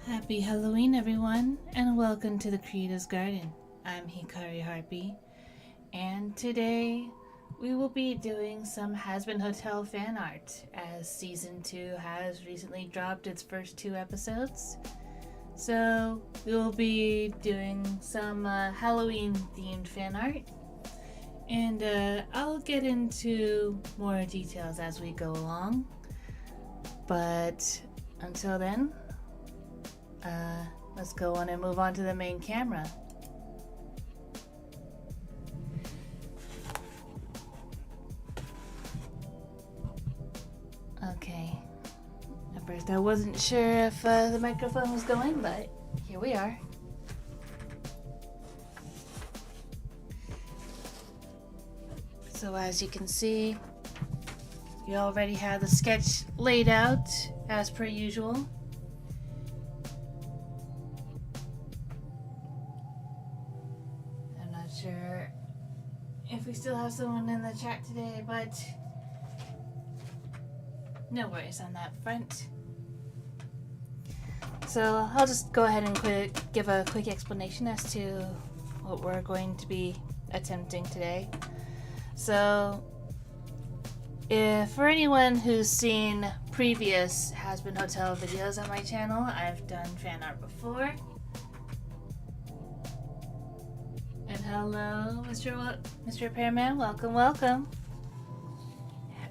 Happy Halloween, everyone, and welcome to the Creator's Garden. I'm Hikari Harpy, and today we will be doing some Hazbin Hotel fan art as Season 2 has recently dropped its first 2 episodes. So, we will be doing some Halloween themed fan art, and I'll get into more details as we go along. But until then, let's go on and move on to the main camera. Okay. At first I wasn't sure if the microphone was going, but here we are. So as you can see, we already have the sketch laid out as per usual. Sure if we still have someone in the chat today, but no worries on that front. So I'll just go ahead and give a quick explanation as to what we're going to be attempting today. So for anyone who's seen previous Hazbin Hotel videos on my channel, I've done fan art before. And hello, Mr. Repairman. Welcome.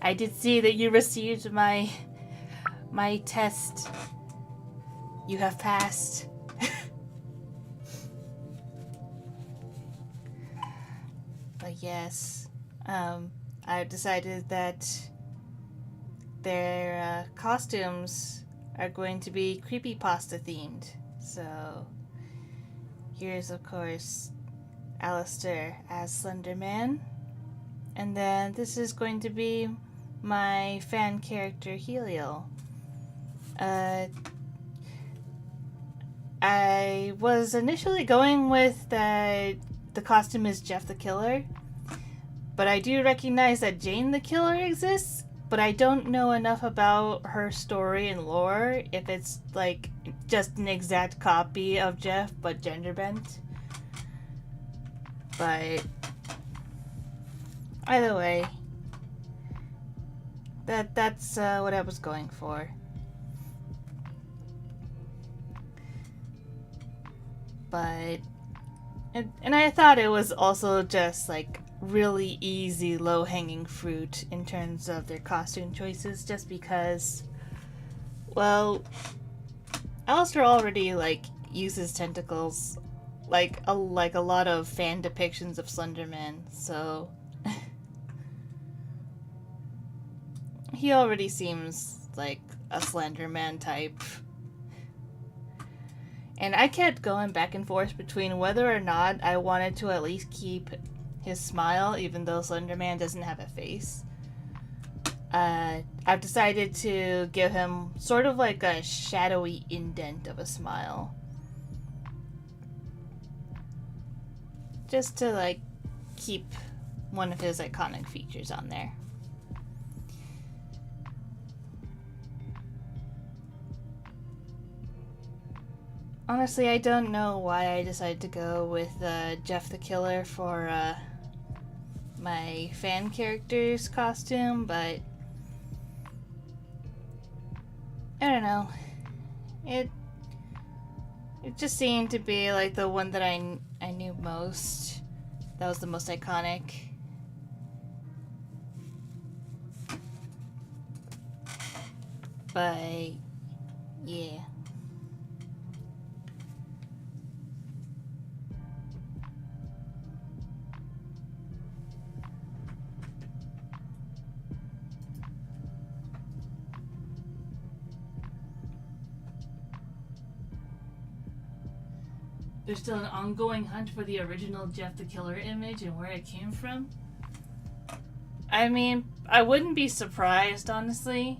I did see that you received my test. You have passed. But yes, I've decided that their costumes are going to be creepypasta themed. So here's, of course, Alistair as Slender Man, and then this is going to be my fan character Helio. I was initially going with that the costume is Jeff the Killer, but I do recognize that Jane the Killer exists, but I don't know enough about her story and lore if it's like just an exact copy of Jeff but gender bent. But either way, that's what I was going for. But and I thought it was also just like really easy, low-hanging fruit in terms of their costume choices, just because, well, Alistair already like uses tentacles. Like a lot of fan depictions of Slenderman, so he already seems like a Slenderman type. And I kept going back and forth between whether or not I wanted to at least keep his smile, even though Slenderman doesn't have a face. I've decided to give him sort of like a shadowy indent of a smile. Just to like keep one of his iconic features on there. Honestly, I don't know why I decided to go with Jeff the Killer for my fan character's costume, but I don't know. It just seemed to be like the one that I knew most. That was the most iconic. But yeah. There's still an ongoing hunt for the original Jeff the Killer image and where it came from. I mean, I wouldn't be surprised, honestly.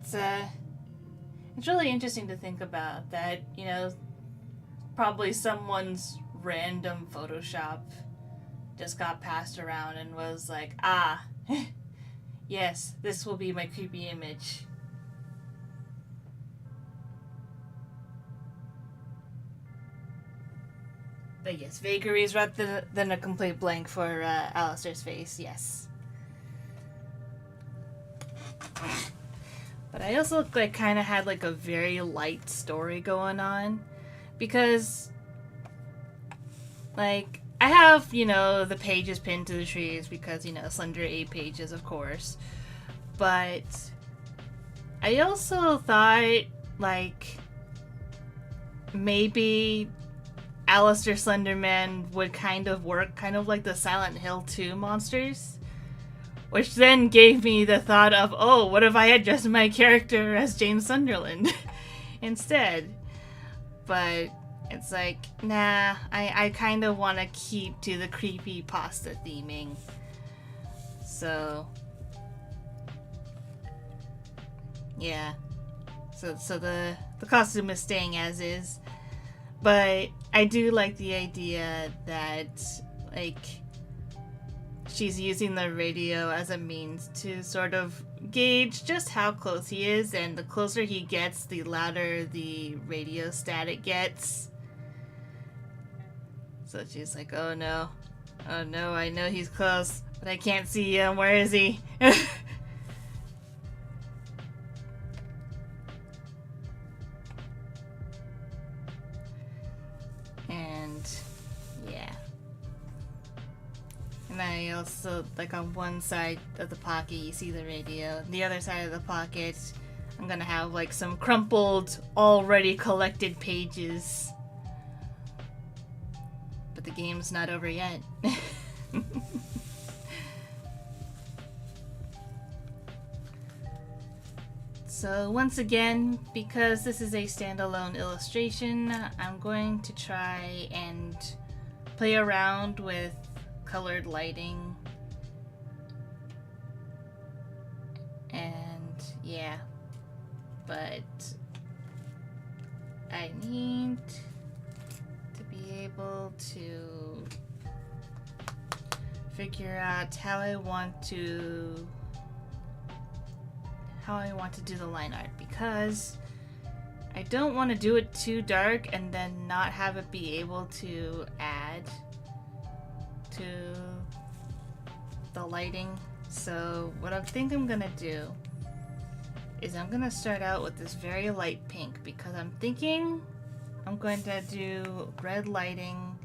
It's really interesting to think about that, you know, probably someone's random Photoshop just got passed around and was like, ah, yes, this will be my creepy image. But yes, vagaries rather than a complete blank for Alistair's face, yes. But I also like kind of had like a very light story going on, because like I have, you know, the pages pinned to the trees because, you know, Slender 8 pages, of course. But I also thought like maybe Alistair Slenderman would kind of work kind of like the Silent Hill 2 monsters. Which then gave me the thought of, oh, what if I had dressed my character as James Sunderland instead? But it's like, nah, I kind of want to keep to the creepy pasta theming. So, yeah. So the costume is staying as is. But I do like the idea that, like, she's using the radio as a means to sort of gauge just how close he is, and the closer he gets, the louder the radio static gets. So she's like, oh no, I know he's close, but I can't see him, where is he? And I also, like, on one side of the pocket, you see the radio. The other side of the pocket, I'm gonna have, like, some crumpled, already collected pages. But the game's not over yet. So, once again, because this is a standalone illustration, I'm going to try and play around with colored lighting, and yeah, but I need to be able to figure out how I want to do the line art, because I don't want to do it too dark and then not have it be able to add to the lighting. So what I think I'm gonna do is I'm gonna start out with this very light pink, because I'm thinking I'm going to do red lighting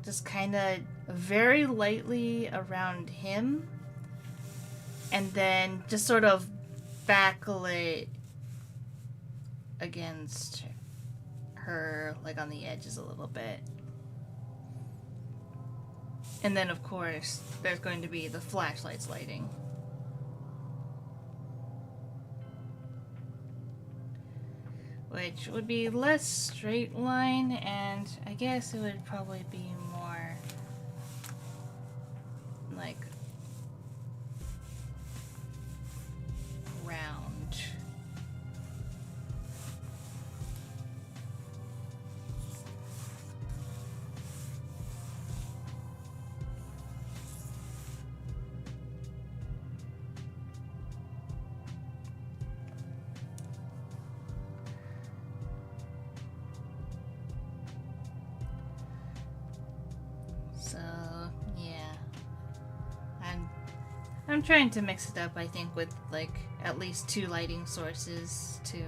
just kind of very lightly around him, and then just sort of backlit against her, like on the edges a little bit. And then, of course, there's going to be the flashlight's lighting. Which would be less straight line, and I guess it would probably be more like round. So, yeah. I'm trying to mix it up, I think, with, like, at least 2 lighting sources to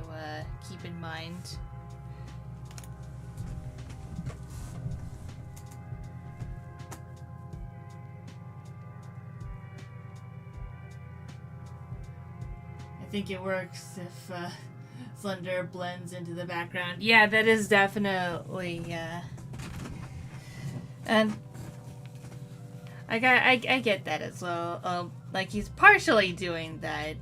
keep in mind. I think it works if Slender blends into the background. Yeah, that is definitely, and I get that as well. Like, he's partially doing that,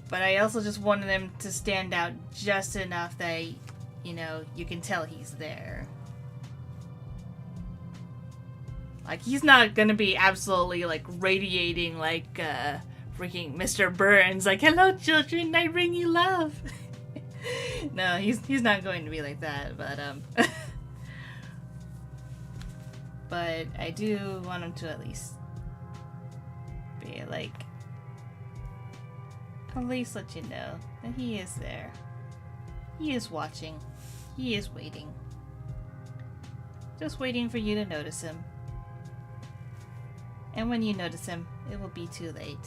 but I also just wanted him to stand out just enough that, you know, you can tell he's there. Like, he's not gonna be absolutely, like, radiating like, freaking Mr. Burns, like, hello children, I bring you love. No, he's not going to be like that, but, but I do want him to at least be, like, at least let you know that he is there. He is watching. He is waiting. just waiting for you to notice him. And when you notice him, it will be too late.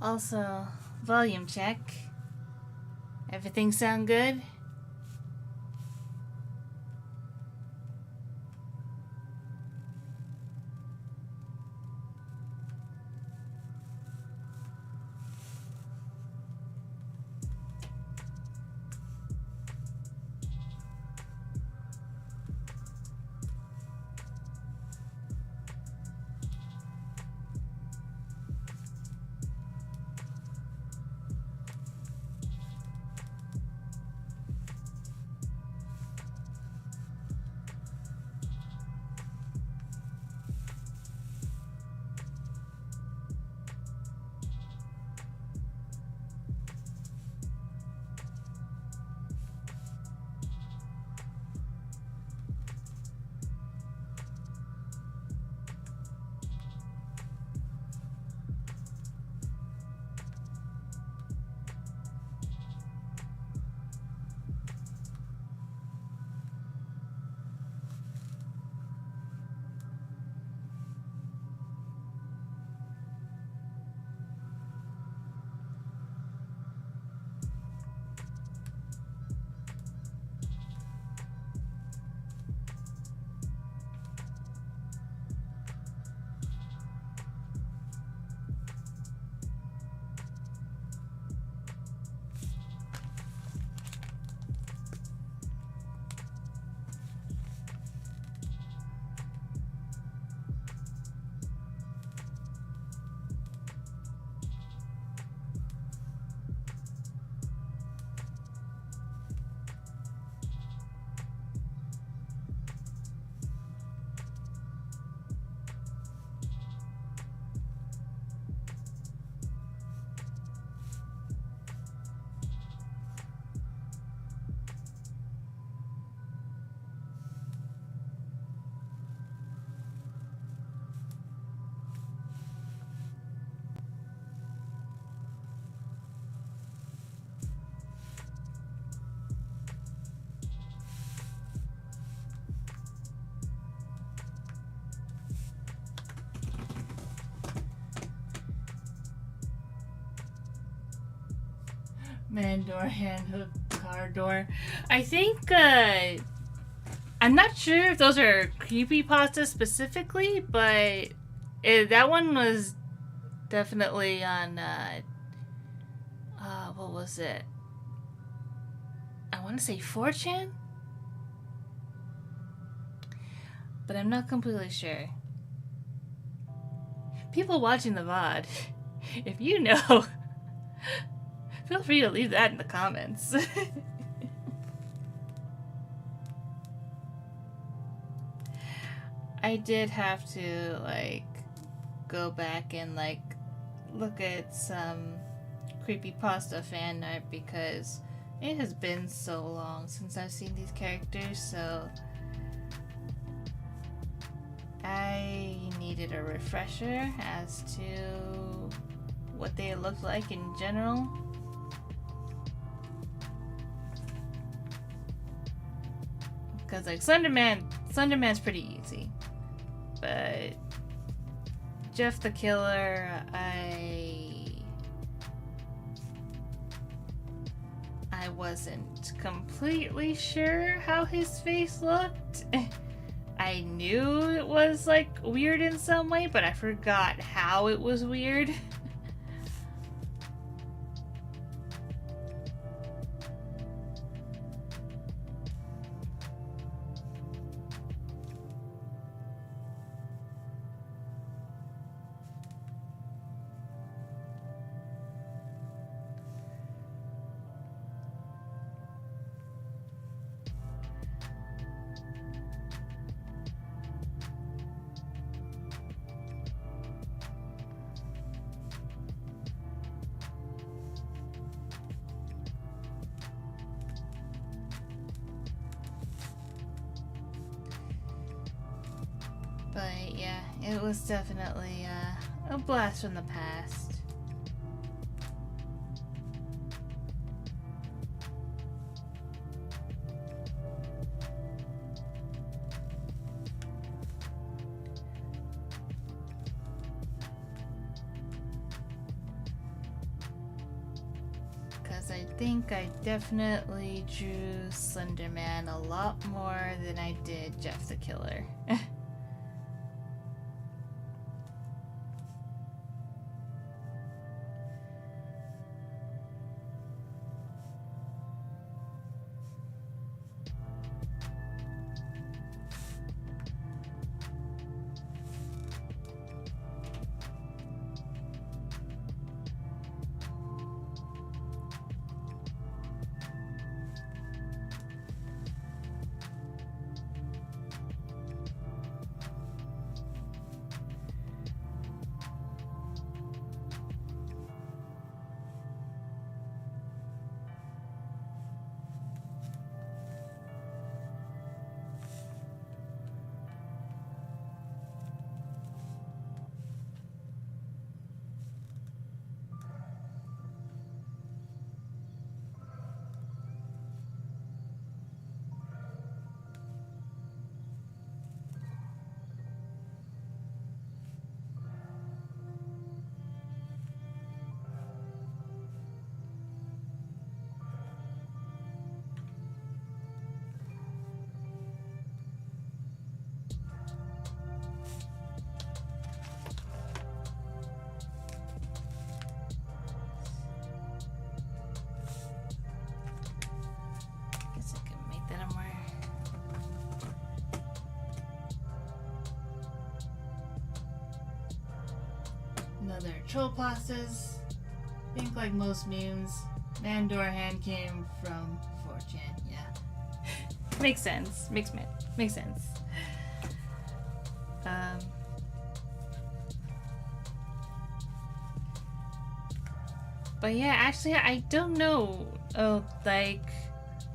Also, volume check. Everything sound good? Man door, hand hook, car door. I think, I'm not sure if those are creepypasta specifically, but that one was definitely on, what was it? I want to say 4chan? But I'm not completely sure. People watching the VOD, if you know, feel free to leave that in the comments. I did have to, like, go back and, like, look at some creepypasta fan art because it has been so long since I've seen these characters, so I needed a refresher as to what they looked like in general. Because, like, Slenderman's pretty easy. But Jeff the Killer, I wasn't completely sure how his face looked. I knew it was like weird in some way, but I forgot how it was weird. But yeah, it was definitely a blast from the past. Because I think I definitely drew Slenderman a lot more than I did Jeff the Killer. Guess I can make that a more. Another troll pastas. I think like most memes, Mandor hand came from 4chan. Yeah, makes sense. Makes sense. But yeah, actually, I don't know. Oh, like,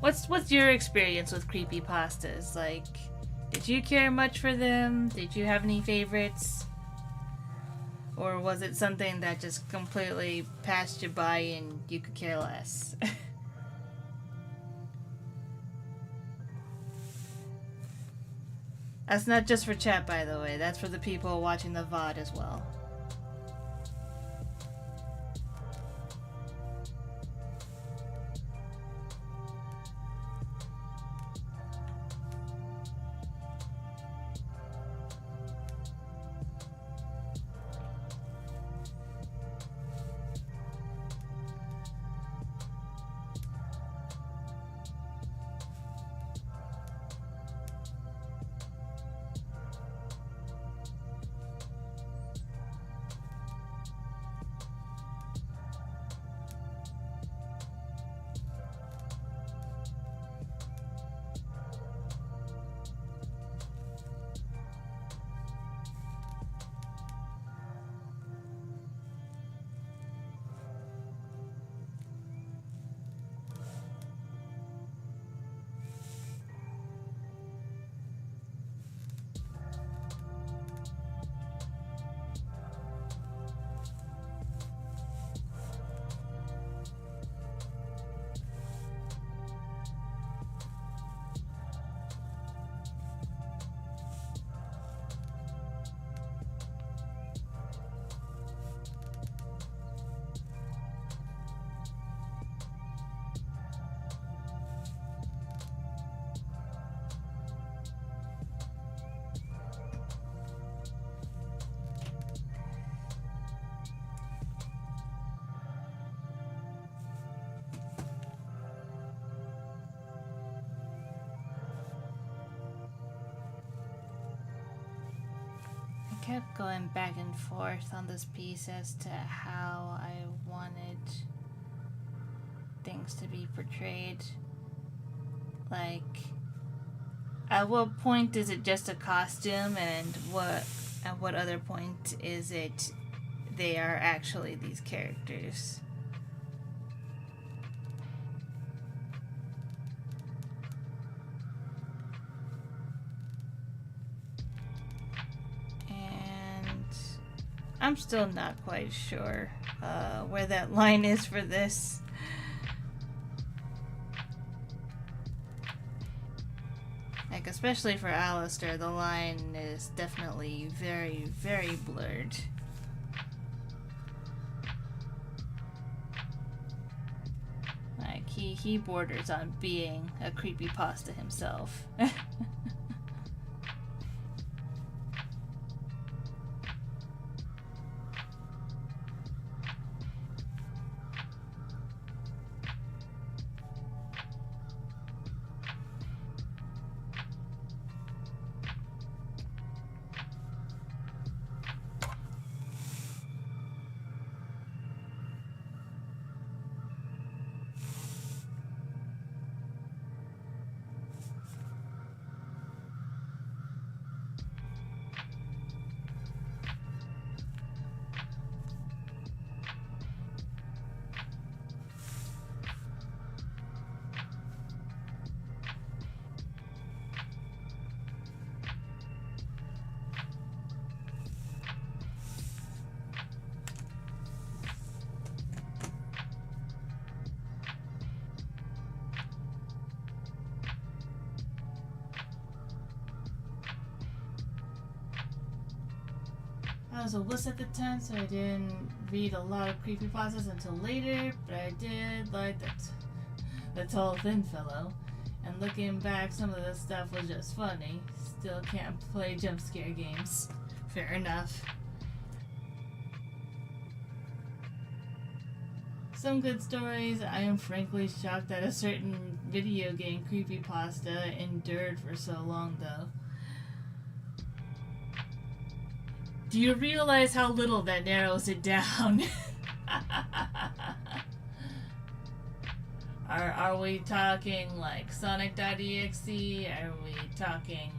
what's your experience with creepypastas? Like, did you care much for them? Did you have any favorites? Or was it something that just completely passed you by and you could care less? That's not just for chat, by the way. That's for the people watching the VOD as well. kept going back and forth on this piece as to how I wanted things to be portrayed. Like, at what point is it just a costume, and at what other point is it they are actually these characters? I'm still not quite sure where that line is for this. Like, especially for Alistair, the line is definitely very, very blurred. Like, he borders on being a creepypasta himself. I was a wuss at the time, so I didn't read a lot of creepypastas until later, but I did like the tall, thin fellow. And looking back, some of the stuff was just funny. Still can't play jump scare games. Fair enough. Some good stories. I am frankly shocked that a certain video game creepypasta endured for so long, though. Do you realize how little that narrows it down? Are we talking like Sonic.exe? Are we talking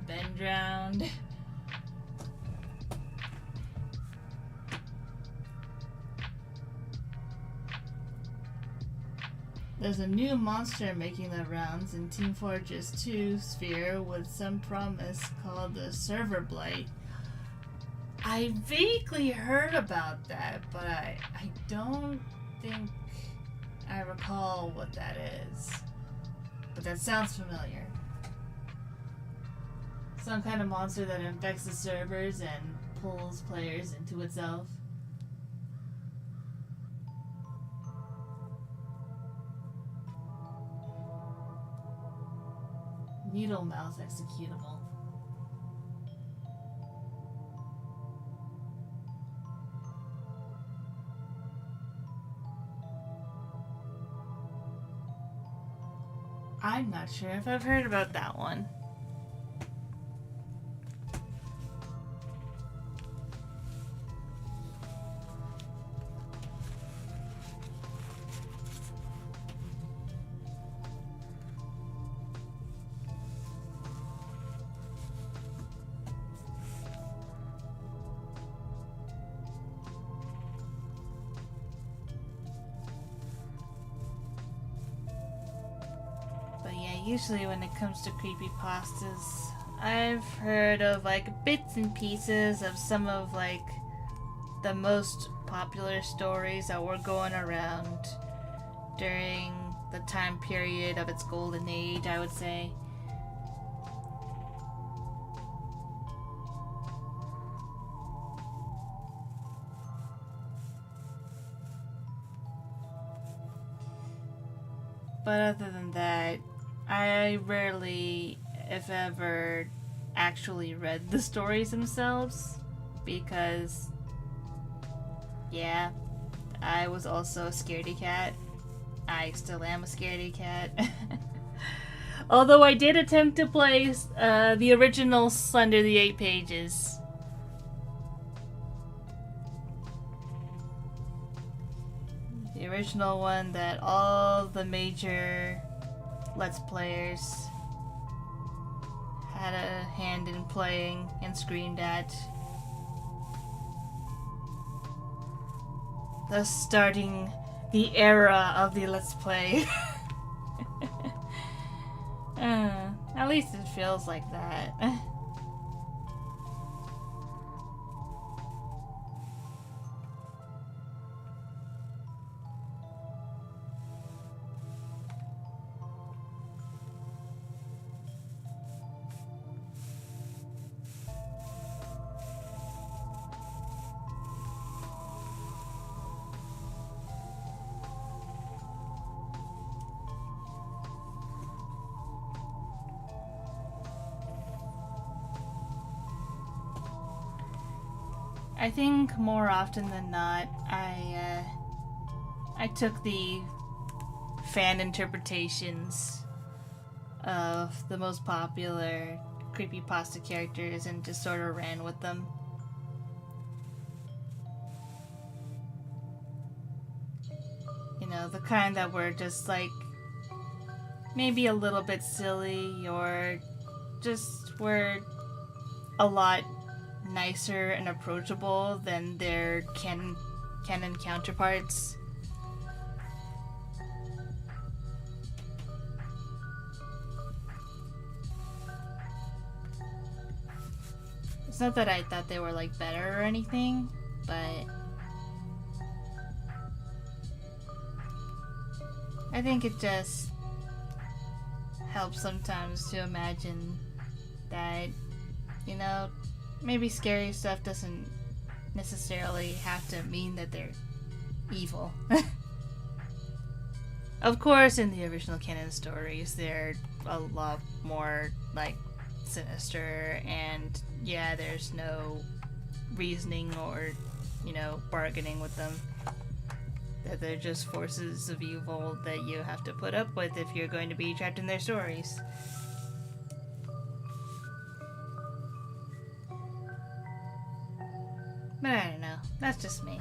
Ben Drowned? There's a new monster making the rounds in Team Fortress 2 Sphere with some promise called the Server Blight. I vaguely heard about that, but I don't think I recall what that is. But that sounds familiar. Some kind of monster that infects the servers and pulls players into itself. Needle mouse executable. I'm not sure if I've heard about that one. Usually when it comes to creepypastas, I've heard of like bits and pieces of some of like the most popular stories that were going around during the time period of its golden age, I would say. But other than that, I rarely, if ever, actually read the stories themselves because, yeah, I was also a scaredy cat. I still am a scaredy cat. Although I did attempt to play the original Slender the 8 Pages. original one that all the major Let's Players had a hand in playing and screamed at. Thus starting the era of the Let's Play. At least it feels like that. I think more often than not, I took the fan interpretations of the most popular creepypasta characters and just sort of ran with them. You know, the kind that were just like maybe a little bit silly or just were a lot nicer and approachable than their canon counterparts. It's not that I thought they were like better or anything, but I think it just helps sometimes to imagine that, you know, maybe scary stuff doesn't necessarily have to mean that they're evil. Of course, in the original canon stories, they're a lot more, like, sinister, and yeah, there's no reasoning or, you know, bargaining with them. That they're just forces of evil that you have to put up with if you're going to be trapped in their stories. But I don't know. That's just me.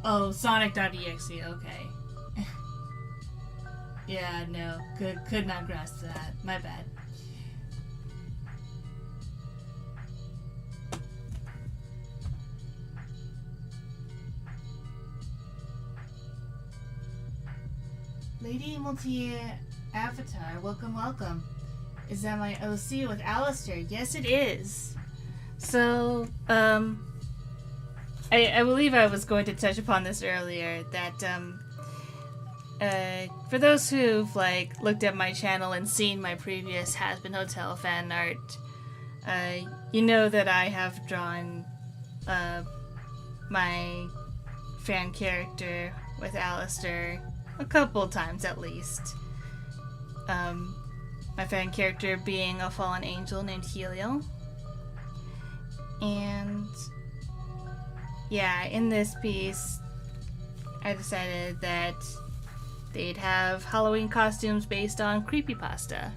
Oh, Sonic.exe, okay. Yeah, no. Could not grasp that. My bad. Lady Multi-Avatar, welcome, welcome. Is that my OC with Alistair? Yes, it is. So, I believe I was going to touch upon this earlier, that, for those who've, like, looked at my channel and seen my previous Hazbin Hotel fan art, you know that I have drawn, my fan character with Alistair a couple times at least. My fan character being a fallen angel named Helio. And yeah, in this piece, I decided that they'd have Halloween costumes based on creepypasta.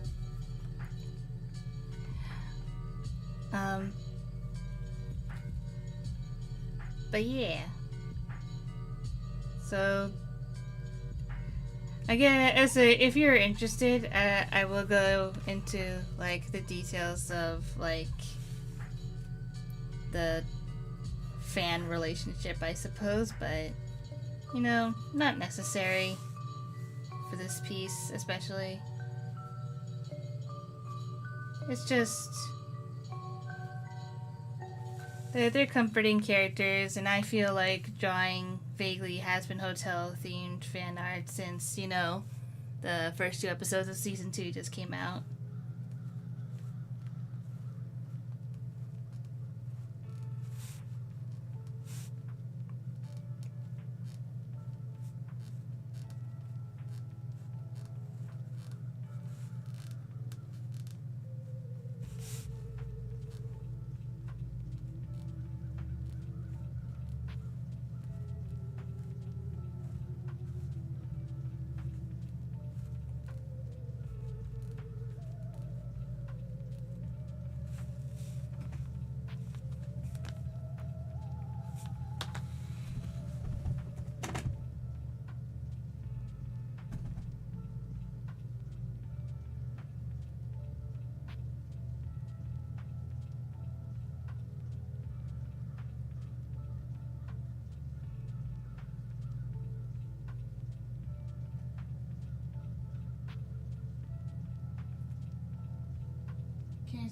But yeah. So I guess if you're interested, I will go into like the details of like the fan relationship, I suppose, but you know, not necessary for this piece, especially. It's just they're comforting characters, and I feel like drawing vaguely Hazbin Hotel themed fan art since, you know, the first 2 episodes of season 2 just came out.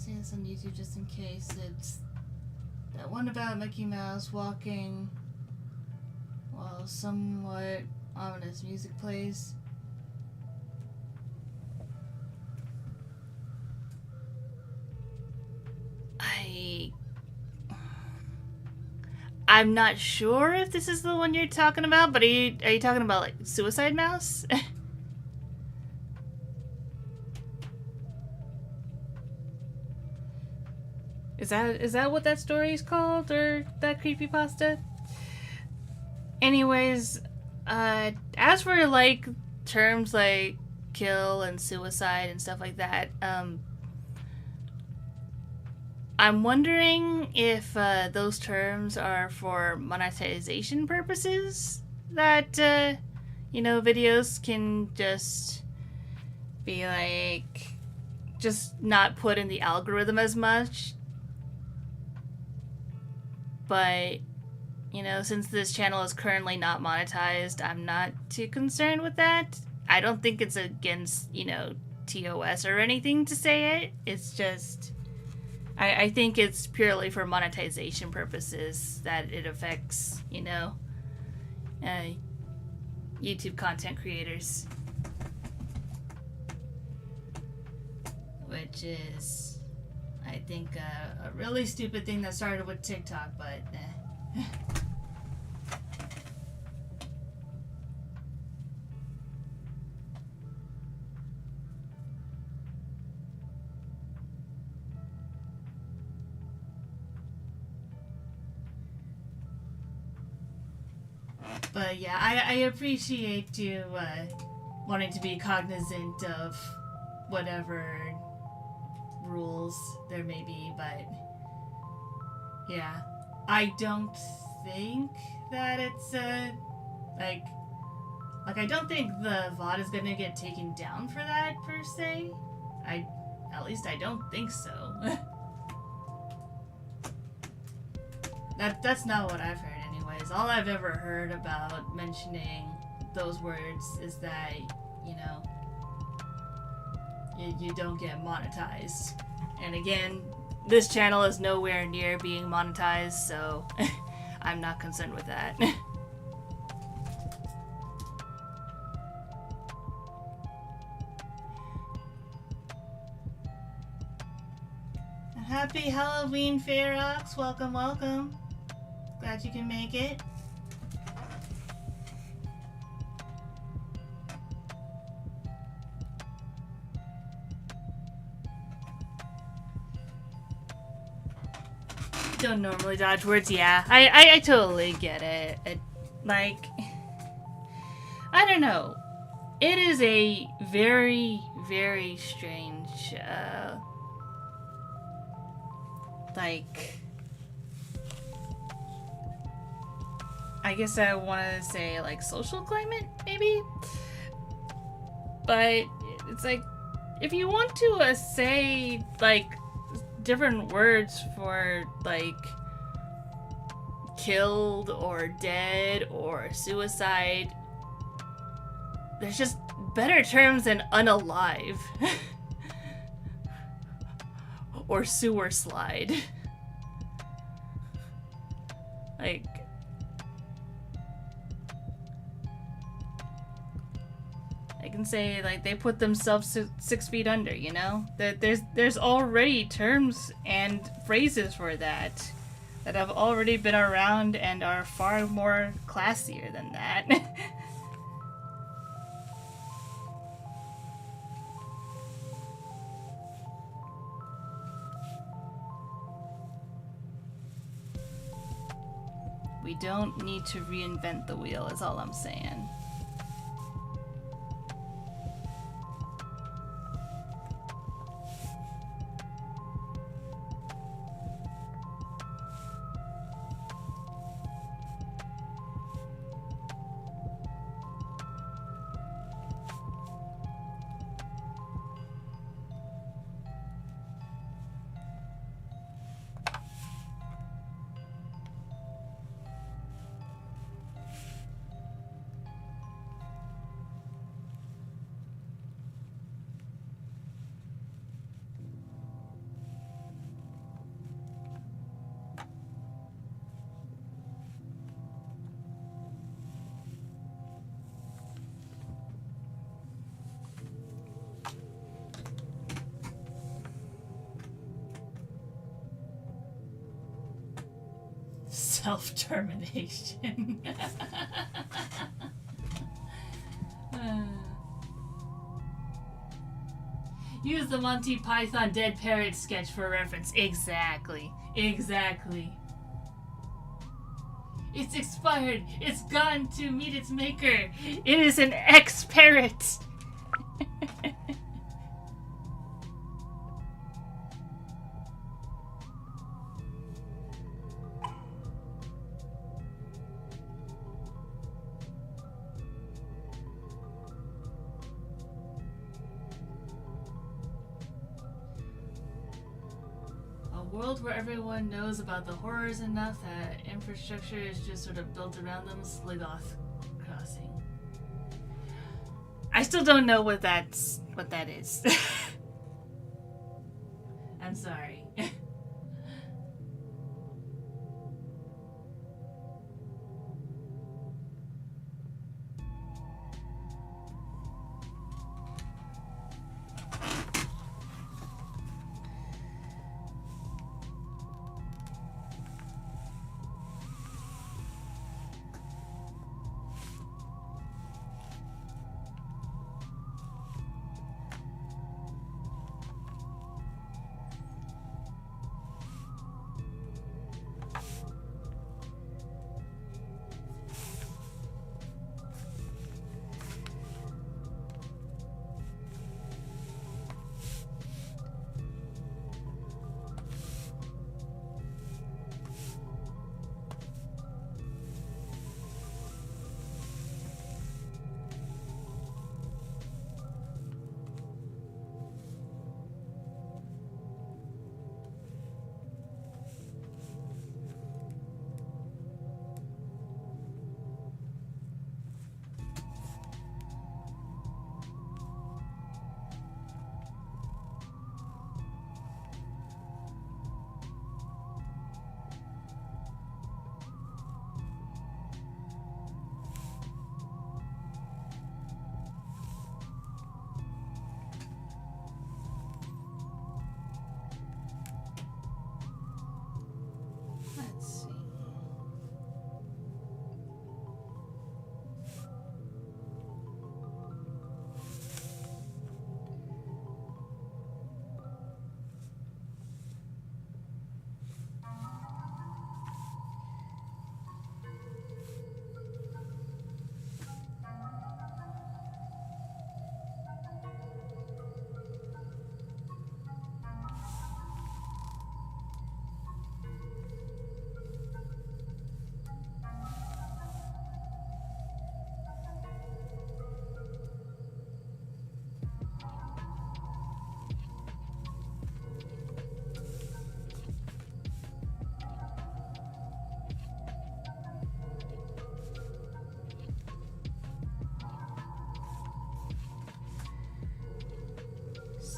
see this on YouTube just in case. It's that one about Mickey Mouse walking while somewhat ominous music plays. I'm not sure if this is the one you're talking about, but are you talking about like Suicide Mouse? Is that what that story is called, or that creepypasta? Anyways, as for like terms like kill and suicide and stuff like that, I'm wondering if those terms are for monetization purposes, that videos can just be like just not put in the algorithm as much. But, since this channel is currently not monetized, I'm not too concerned with that. I don't think it's against, TOS or anything to say it. It's just, I think it's purely for monetization purposes that it affects, YouTube content creators. Which is, I think, a really stupid thing that started with TikTok, but But yeah, I appreciate you wanting to be cognizant of whatever rules there may be, but yeah, I don't think that it's like I don't think the VOD is gonna get taken down for that per se. At least I don't think so. That's not what I've heard anyways. All I've ever heard about mentioning those words is that, you don't get monetized. And again, this channel is nowhere near being monetized, so I'm not concerned with that. Happy Halloween, Ferox. Welcome, welcome. Glad you can make it. Don't normally dodge words. Yeah, I totally get it. I don't know. It is a very, very strange, I guess I want to say, social climate, maybe? But it's if you want to say, different words for, killed or dead or suicide, there's just better terms than unalive. Or sewer slide. I can say, they put themselves 6 feet under, There's already terms and phrases for that have already been around and are far more classier than that. We don't need to reinvent the wheel, is all I'm saying. Self-termination. Use the Monty Python Dead Parrot sketch for reference. Exactly. Exactly. It's expired. It's gone to meet its maker. It is an ex-parrot. A world where everyone knows about the horrors enough that infrastructure is just sort of built around them. Sligoth Crossing. I still don't know what that is. I'm sorry.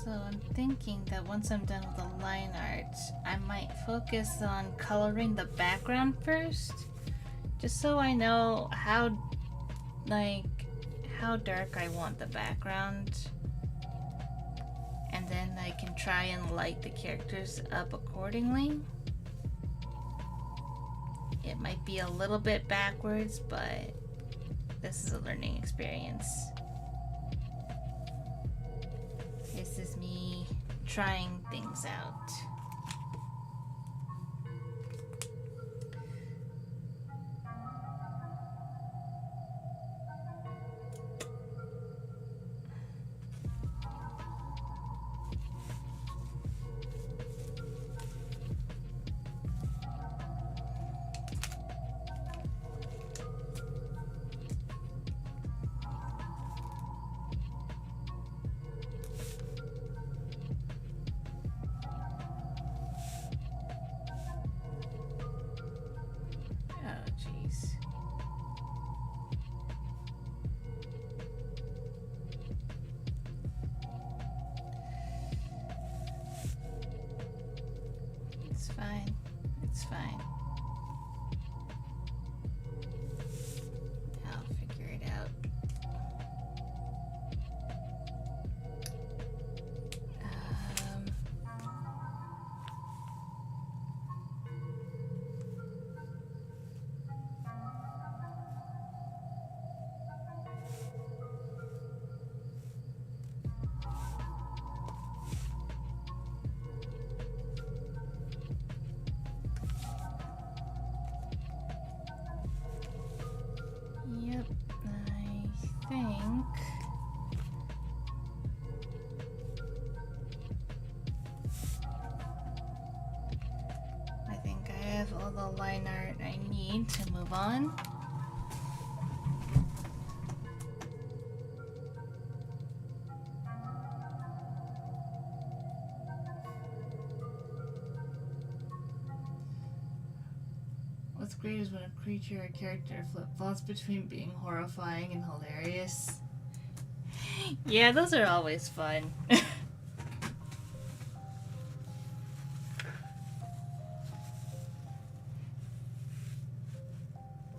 So I'm thinking that once I'm done with the line art, I might focus on coloring the background first, just so I know how dark I want the background, and then I can try and light the characters up accordingly. It might be a little bit backwards, but this is a learning experience. This is me trying things out. need to move on. What's great is when a creature or character flip-flops between being horrifying and hilarious. Yeah, those are always fun.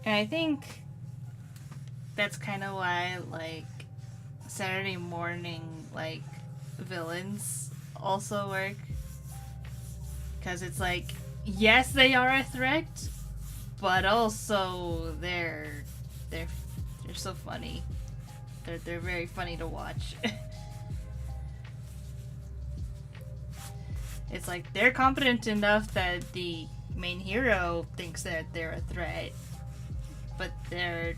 And I think that's kind of why, like, Saturday morning, like, villains also work. Because it's like, yes, they are a threat, but also they're so funny. They're very funny to watch. It's like they're competent enough that the main hero thinks that they're a threat, but they're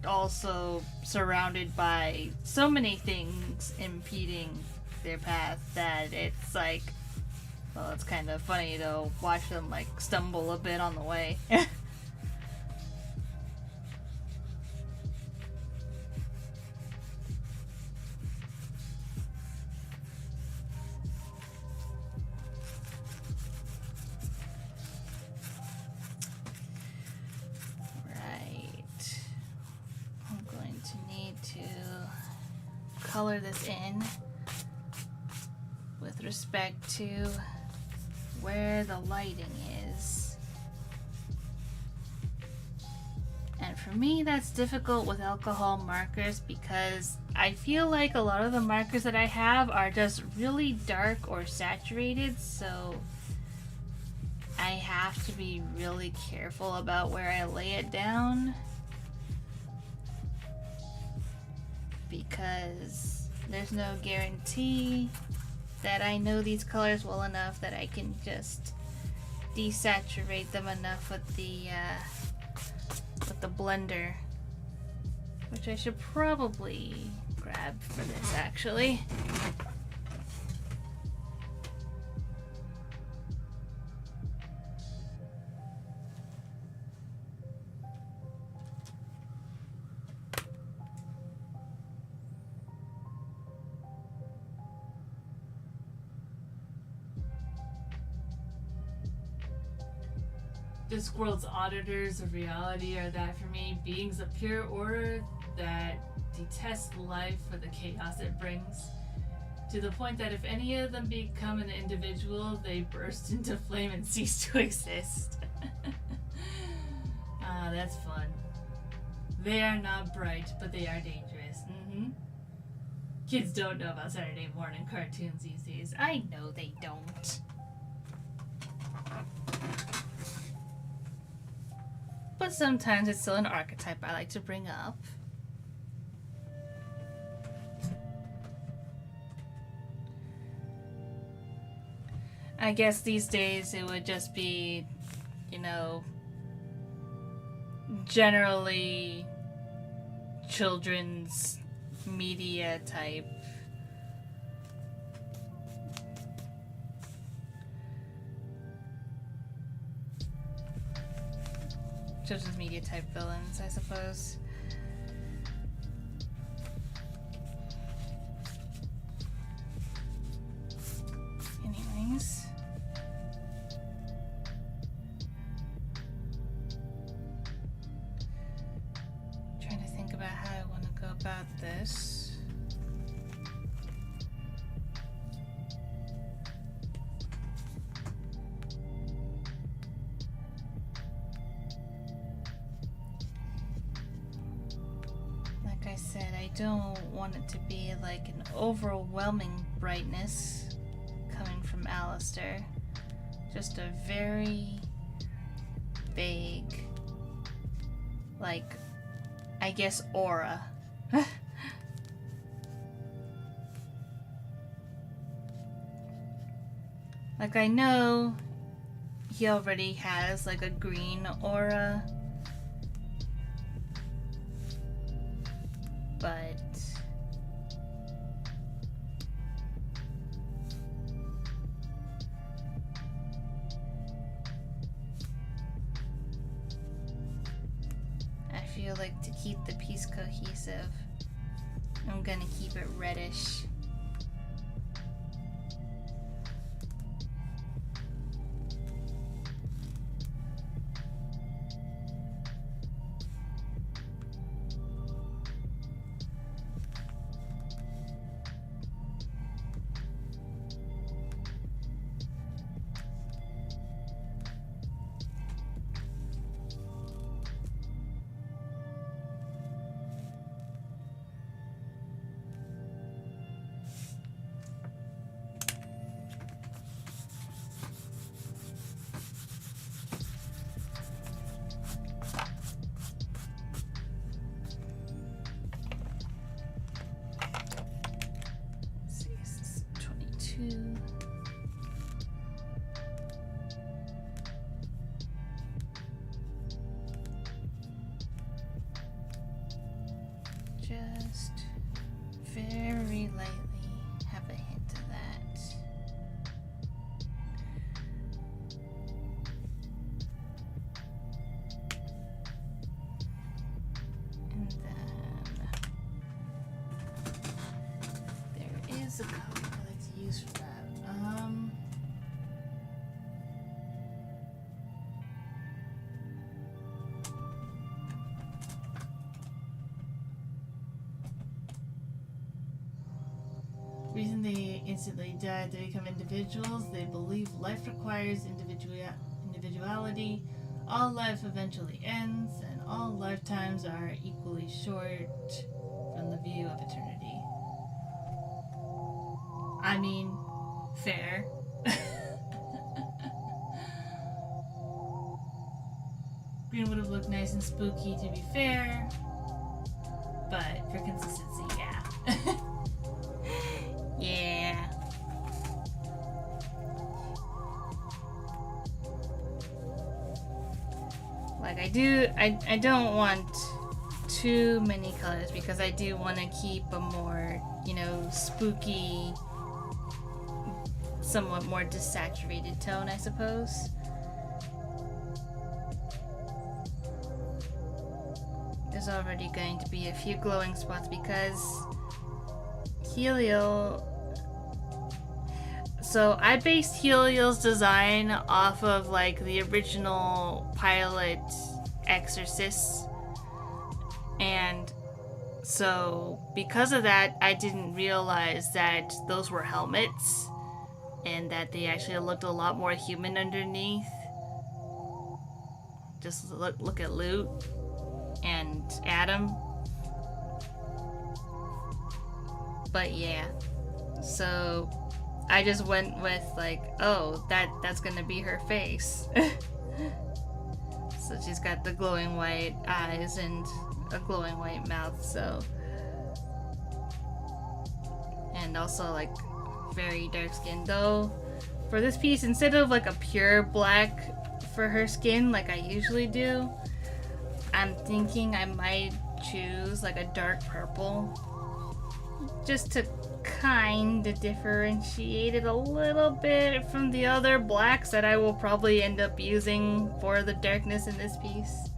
also surrounded by so many things impeding their path that it's like, well, it's kind of funny to watch them like stumble a bit on the way. Color this in with respect to where the lighting is. And for me, that's difficult with alcohol markers because I feel like a lot of the markers that I have are just really dark or saturated, so I have to be really careful about where I lay it down. Because there's no guarantee that I know these colors well enough that I can just desaturate them enough with the blender, which I should probably grab for this actually. Discworld's auditors of reality are that for me, beings of pure order that detest life for the chaos it brings, to the point that if any of them become an individual, they burst into flame and cease to exist. Ah, that's fun. They are not bright, but they are dangerous. Kids don't know about Saturday morning cartoons these days. I know they don't. But sometimes it's still an archetype I like to bring up. I guess these days it would just be, you know, generally children's media type. Children's media type villains, I suppose. Anyways. Trying to think about how I want to go about this. Like I said, I don't want it to be like an overwhelming brightness coming from Alistair. Just a very vague, like, I guess, aura. Like, I know he already has like a green aura, but feel like to keep the piece cohesive, I'm gonna keep it reddish. Just very lightly have a hint of that. And then there is a color I like to use for that. The reason they instantly die to become individuals, they believe life requires individuality. All life eventually ends, and all lifetimes are equally short from the view of eternity. I mean, fair. Green would have looked nice and spooky to be fair, but for consistency, yeah. Yeah. Like I don't want too many colors because I do want to keep a more, spooky, somewhat more desaturated tone, I suppose. There's already going to be a few glowing spots because Helio. So I based Helio's design off of like the original pilot Exorcists, and so because of that I didn't realize that those were helmets and that they actually looked a lot more human underneath. Just look at Lute and Adam. But yeah, so I just went with like, oh, that's gonna be her face. So she's got the glowing white eyes and a glowing white mouth, so, and also like very dark skin. Though for this piece, instead of like a pure black for her skin like I usually do, I'm thinking I might choose like a dark purple just to kind of differentiate it a little bit from the other blacks that I will probably end up using for the darkness in this piece.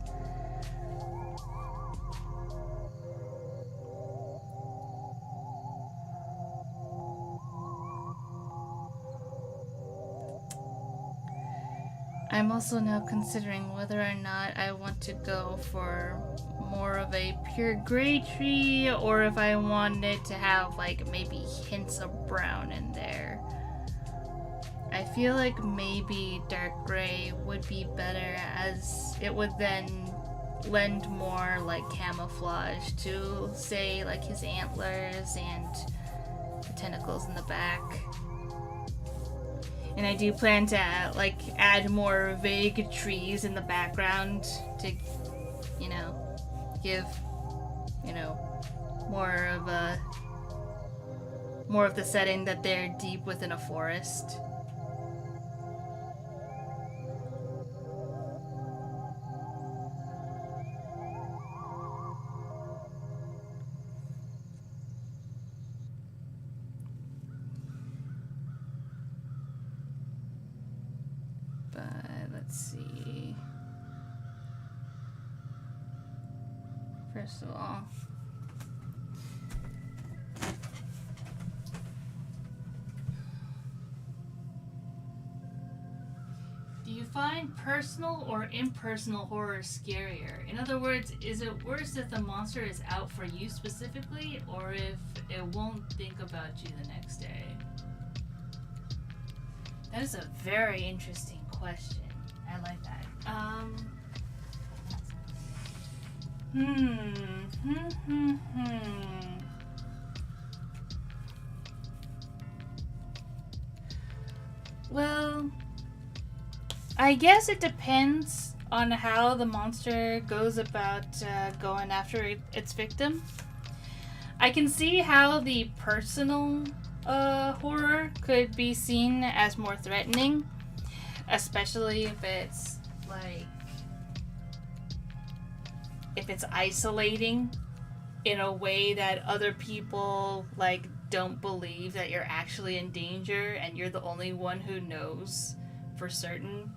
I'm also now considering whether or not I want to go for more of a pure gray tree or if I want it to have like maybe hints of brown in there. I feel like maybe dark gray would be better as it would then lend more like camouflage to say like his antlers and the tentacles in the back. And I do plan to add more vague trees in the background to, give, more of the setting that they're deep within a forest. But let's see. First of all, do you find personal or impersonal horror scarier? In other words, is it worse if the monster is out for you specifically, or if it won't think about you the next day? That is a very interesting question. I like that. Well, I guess it depends on how the monster goes about going after its victim. I can see how the personal horror could be seen as more threatening, especially if it's like if it's isolating in a way that other people like don't believe that you're actually in danger and you're the only one who knows for certain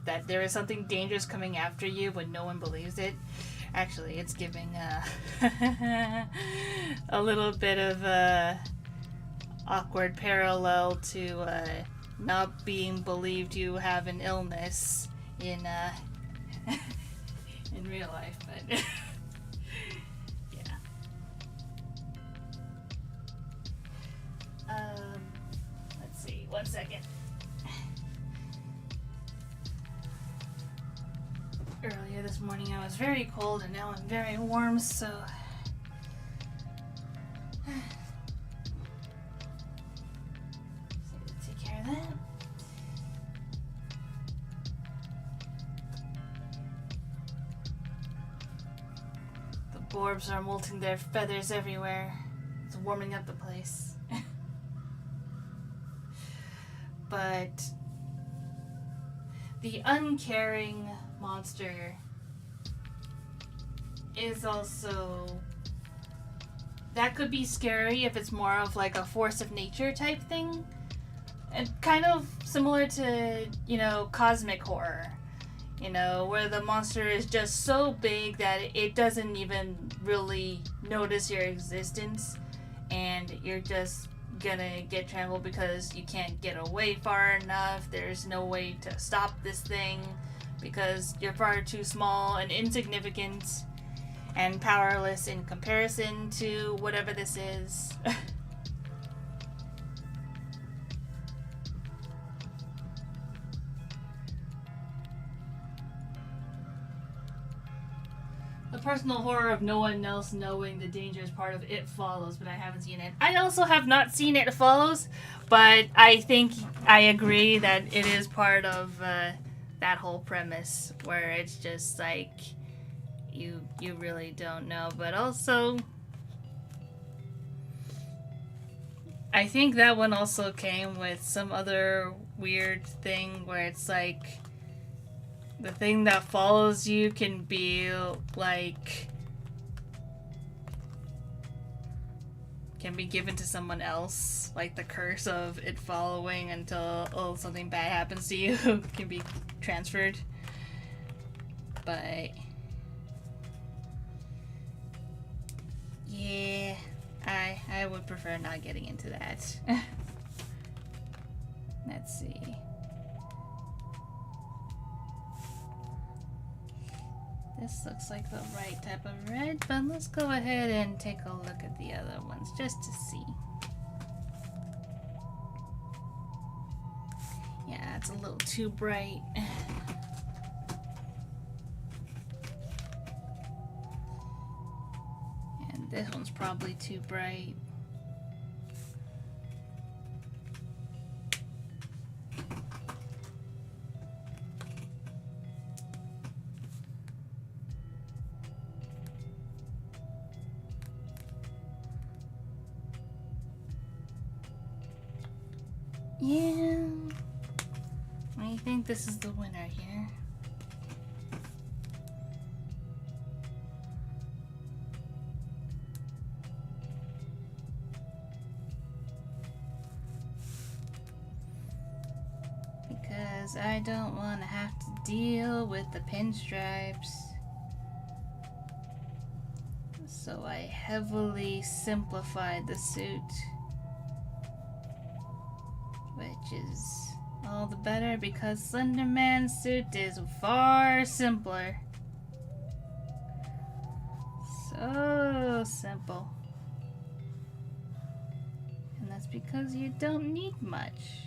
that there is something dangerous coming after you when no one believes it. Actually, it's giving a little bit of a awkward parallel to not being believed you have an illness in in real life, but yeah. Let's see, 1 second. Earlier this morning I was very cold and now I'm very warm, so take care of that. The borbs are molting their feathers everywhere. It's warming up the place. But the uncaring monster is also, that could be scary if it's more of like a force of nature type thing, and kind of similar to, you know, cosmic horror, you know, where the monster is just so big that it doesn't even really notice your existence and you're just gonna get trampled because you can't get away far enough. There's no way to stop this thing because you're far too small and insignificant and powerless in comparison to whatever this is. The personal horror of no one else knowing the danger is part of It Follows, but I haven't seen it. I also have not seen It Follows, but I think I agree that it is part of that whole premise where it's just like you really don't know. But also, I think that one also came with some other weird thing where it's like the thing that follows you can be like can be given to someone else, like the curse of it following until something bad happens to you can be transferred. But yeah, I would prefer not getting into that. Let's see. This looks like the right type of red, but let's go ahead and take a look at the other ones just to see. Yeah, it's a little too bright. And this one's probably too bright. Yeah, I think this is the winner here. Because I don't want to have to deal with the pinstripes. So I heavily simplified the suit, which is all the better because Slender Man's suit is far simpler. So simple. And that's because you don't need much.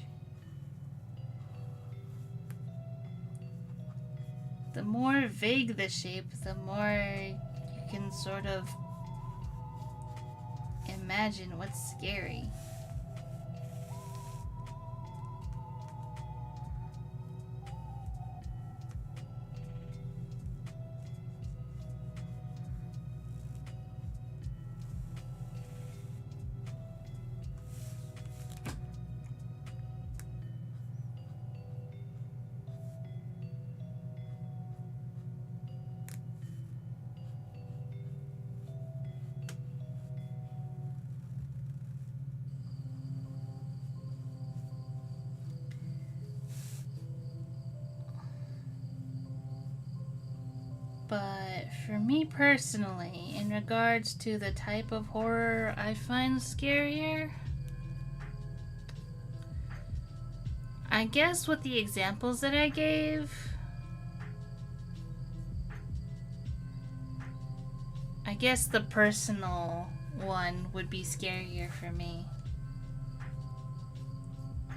The more vague the shape, the more you can sort of imagine what's scary. But for me personally, in regards to the type of horror I find scarier, I guess with the examples that I gave, I guess the personal one would be scarier for me.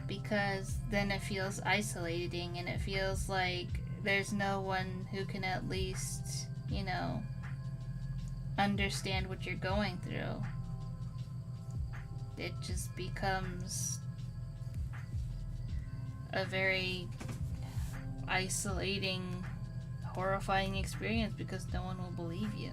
Because then it feels isolating and it feels like there's no one who can at least, you know, understand what you're going through. It just becomes a very isolating, horrifying experience because no one will believe you.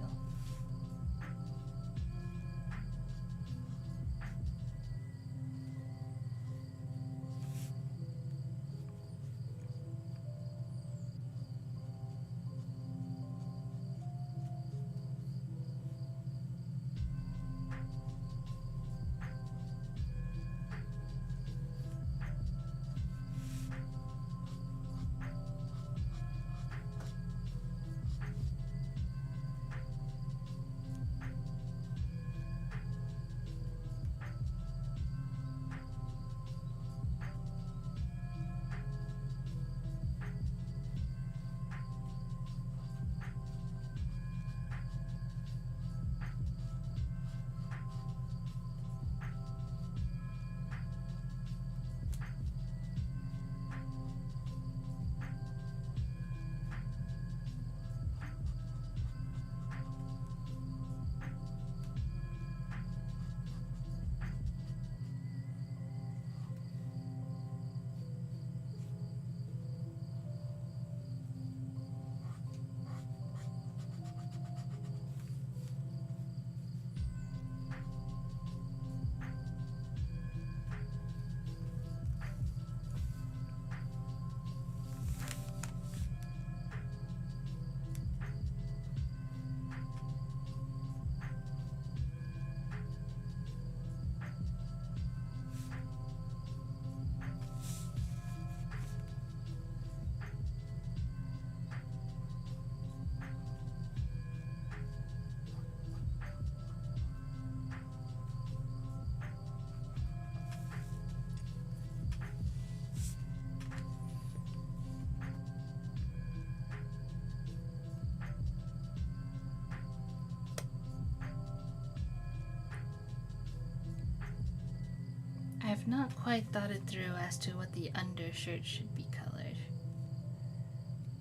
I've not quite thought it through as to what the undershirt should be colored,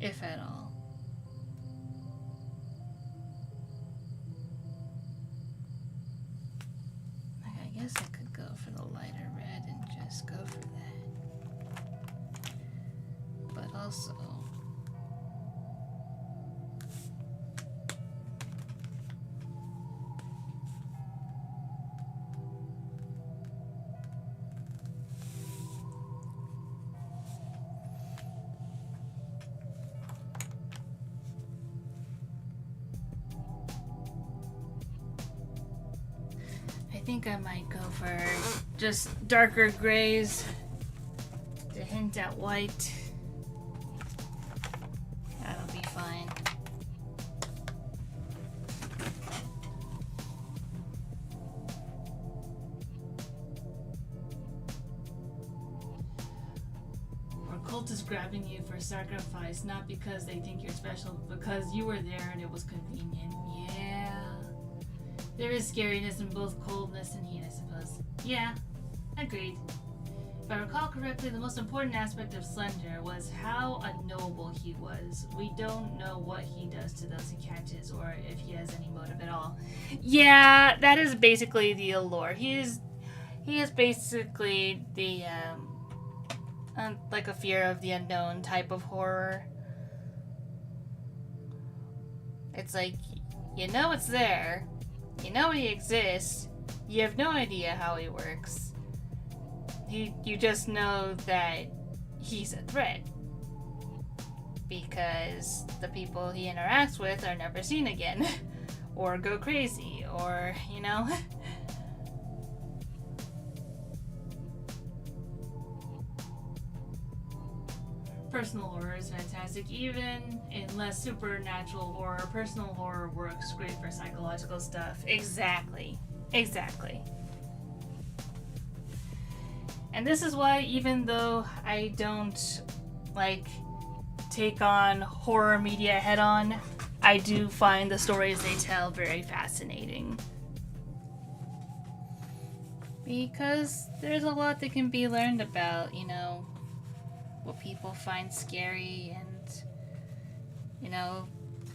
if at all. Like, I guess I could go for the lighter red and just go for that. But also, I think I might go for just darker grays to hint at white. That'll be fine. cult is grabbing you for sacrifice, not because they think you're special, but because you were there and it was convenient. Yeah. There is scariness in both coldness and heat, I suppose. Yeah, agreed. If I recall correctly, the most important aspect of Slender was how unknowable he was. We don't know what he does to those he catches, or if he has any motive at all. Yeah, that is basically the allure. He is basically the like a fear of the unknown type of horror. It's like, you know it's there, you know he exists, you have no idea how he works. You just know that he's a threat because the people he interacts with are never seen again or go crazy or, you know. Personal horror is fantastic. Even in less supernatural horror, personal horror works great for psychological stuff. Exactly. And this is why, even though I don't take on horror media head on, I do find the stories they tell very fascinating. Because there's a lot that can be learned about, you know, what people find scary and, you know,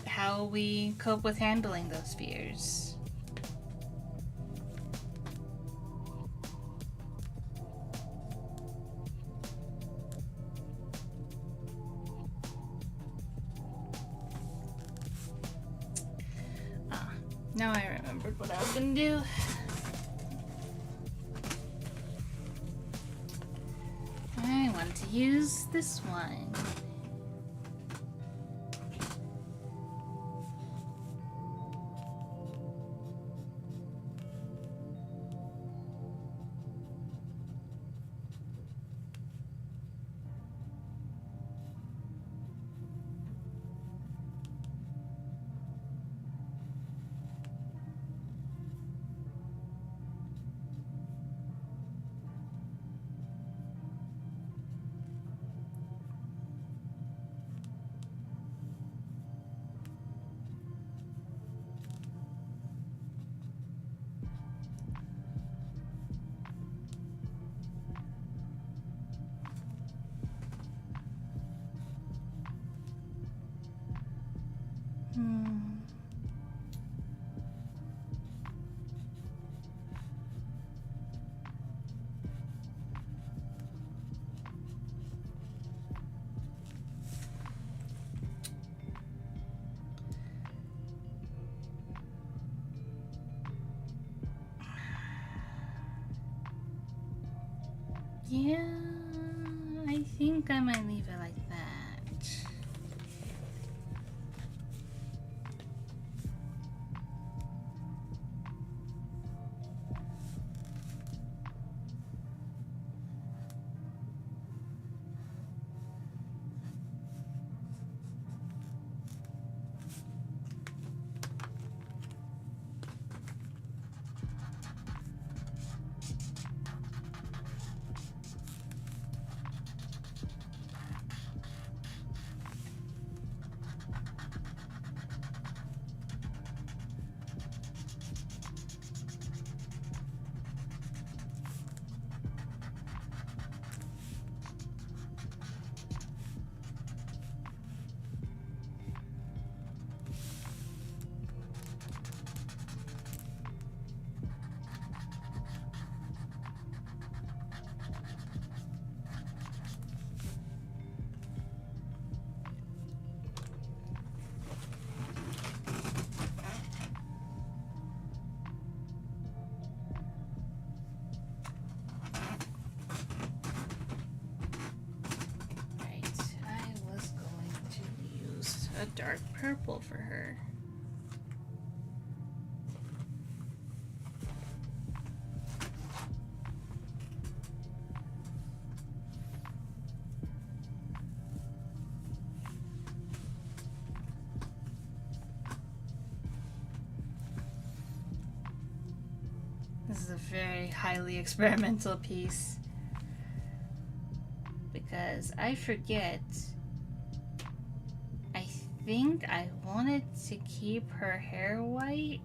how we cope with handling those fears. Now I remembered what I was gonna do. I want to use this one. Yeah, I think I might leave it like that. A dark purple for her. This is a very highly experimental piece because I forget. I think I wanted to keep her hair white.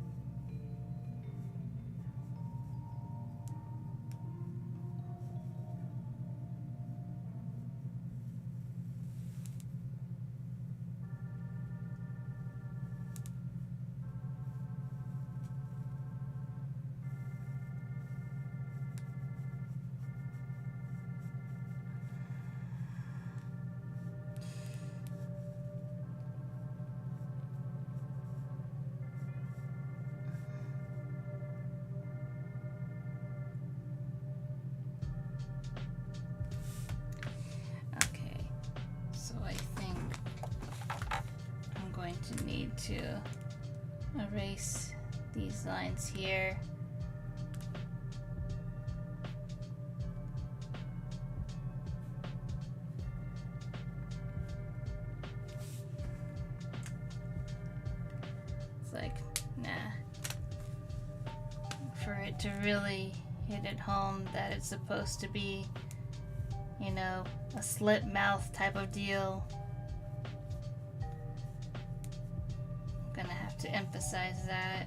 To need to erase these lines here. It's like, nah. For it to really hit it home that it's supposed to be, you know, a slit mouth type of deal. Gonna have to emphasize that.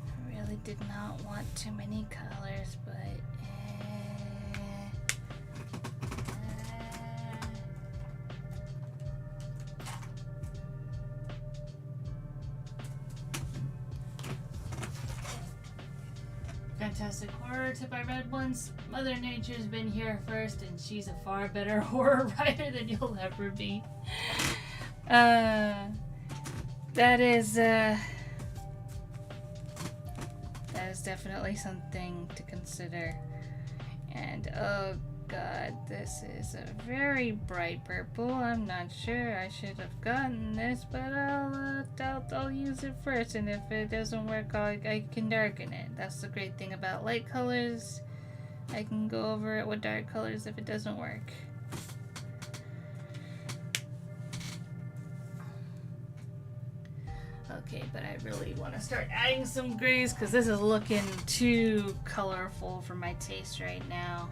I really did not want too many colors, but fantastic horror tip I read once. Mother Nature's been here first, and she's a far better horror writer than you'll ever be. That is definitely something to consider. And oh god, this is a very bright purple. I'm not sure I should have gotten this, but I'll use it first, and if it doesn't work, I can darken it. That's the great thing about light colors. I can go over it with dark colors if it doesn't work. Okay, but I really want to start adding some grays because this is looking too colorful for my taste right now.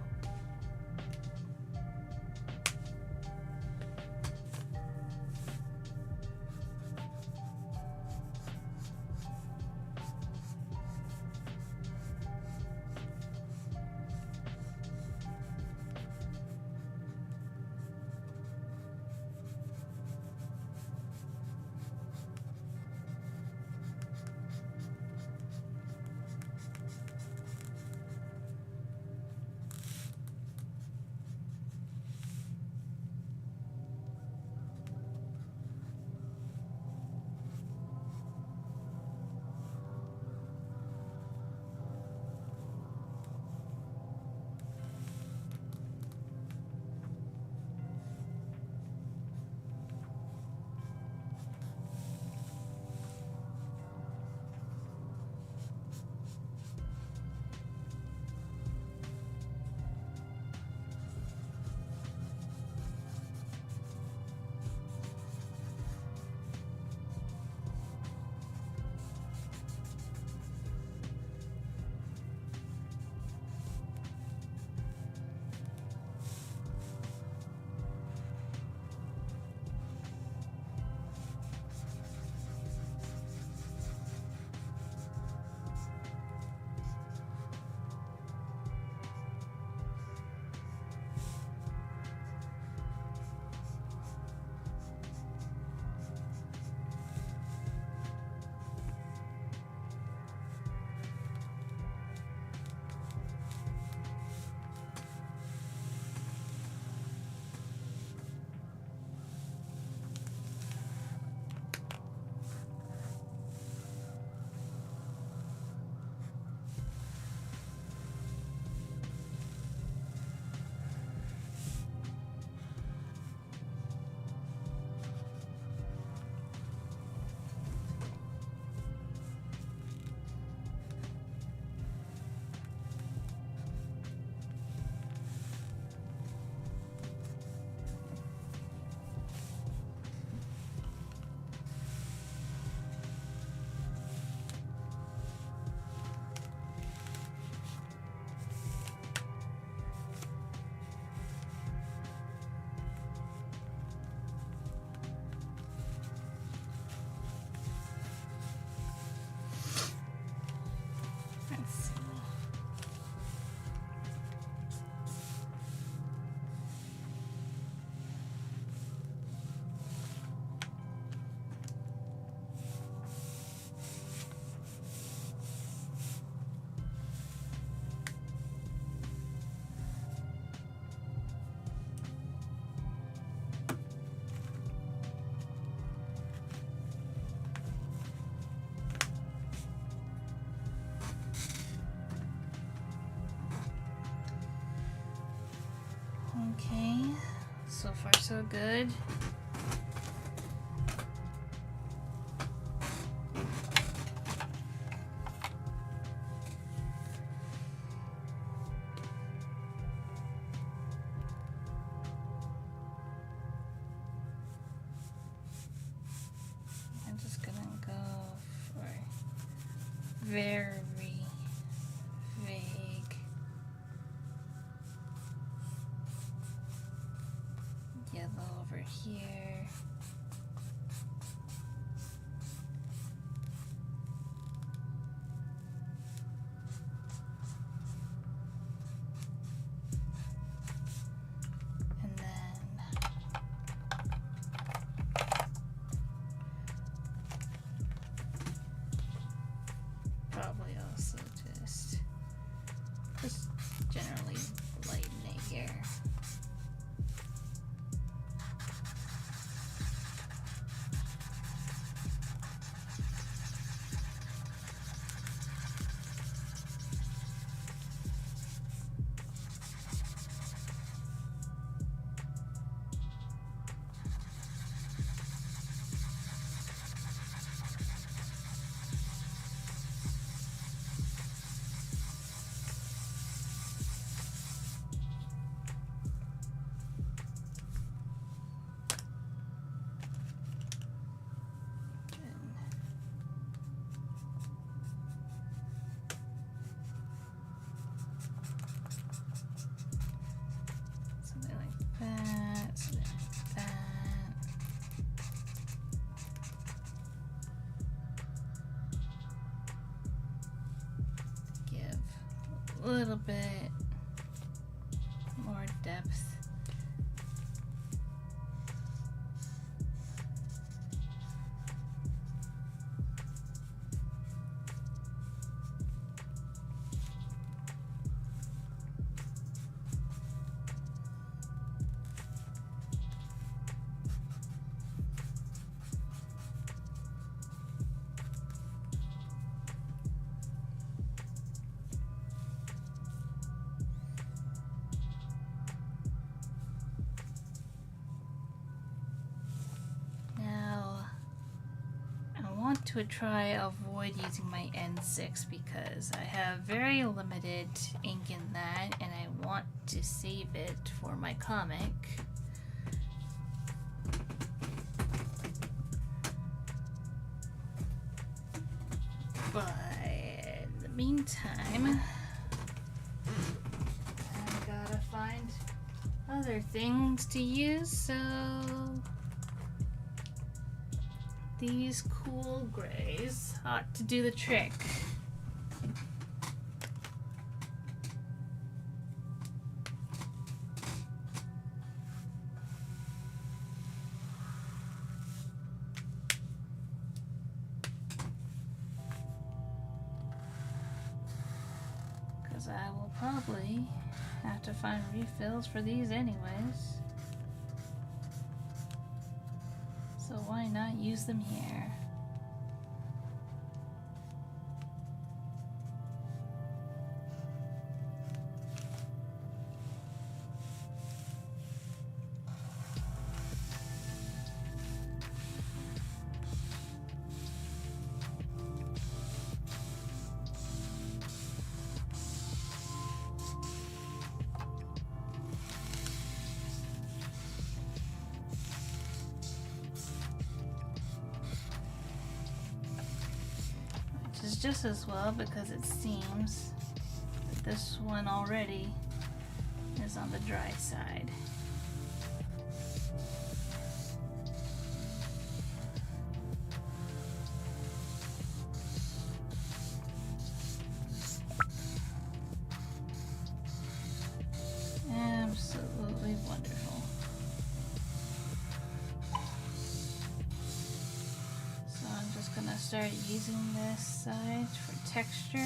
so good. I'm just gonna go for very vague yellow over here. And then probably also just generally lighten it here. Something like that, something like that. Give a little bit more depth. To try avoid using my N6 because I have very limited ink in that and I want to save it for my comic. But in the meantime, I've gotta find other things to use, so these cool grays ought to do the trick. Because I will probably have to find refills for these anyways. So why not use them here? Is just as well because it seems that this one already is on the dry side. Absolutely wonderful. So I'm just gonna start using this side for texture.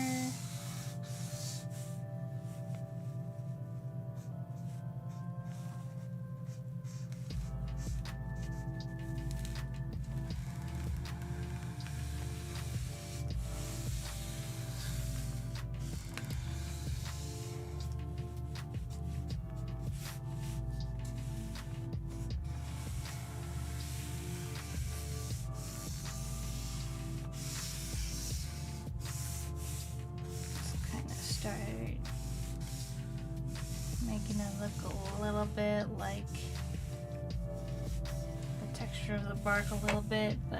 look a little bit like the texture of the bark a little bit, but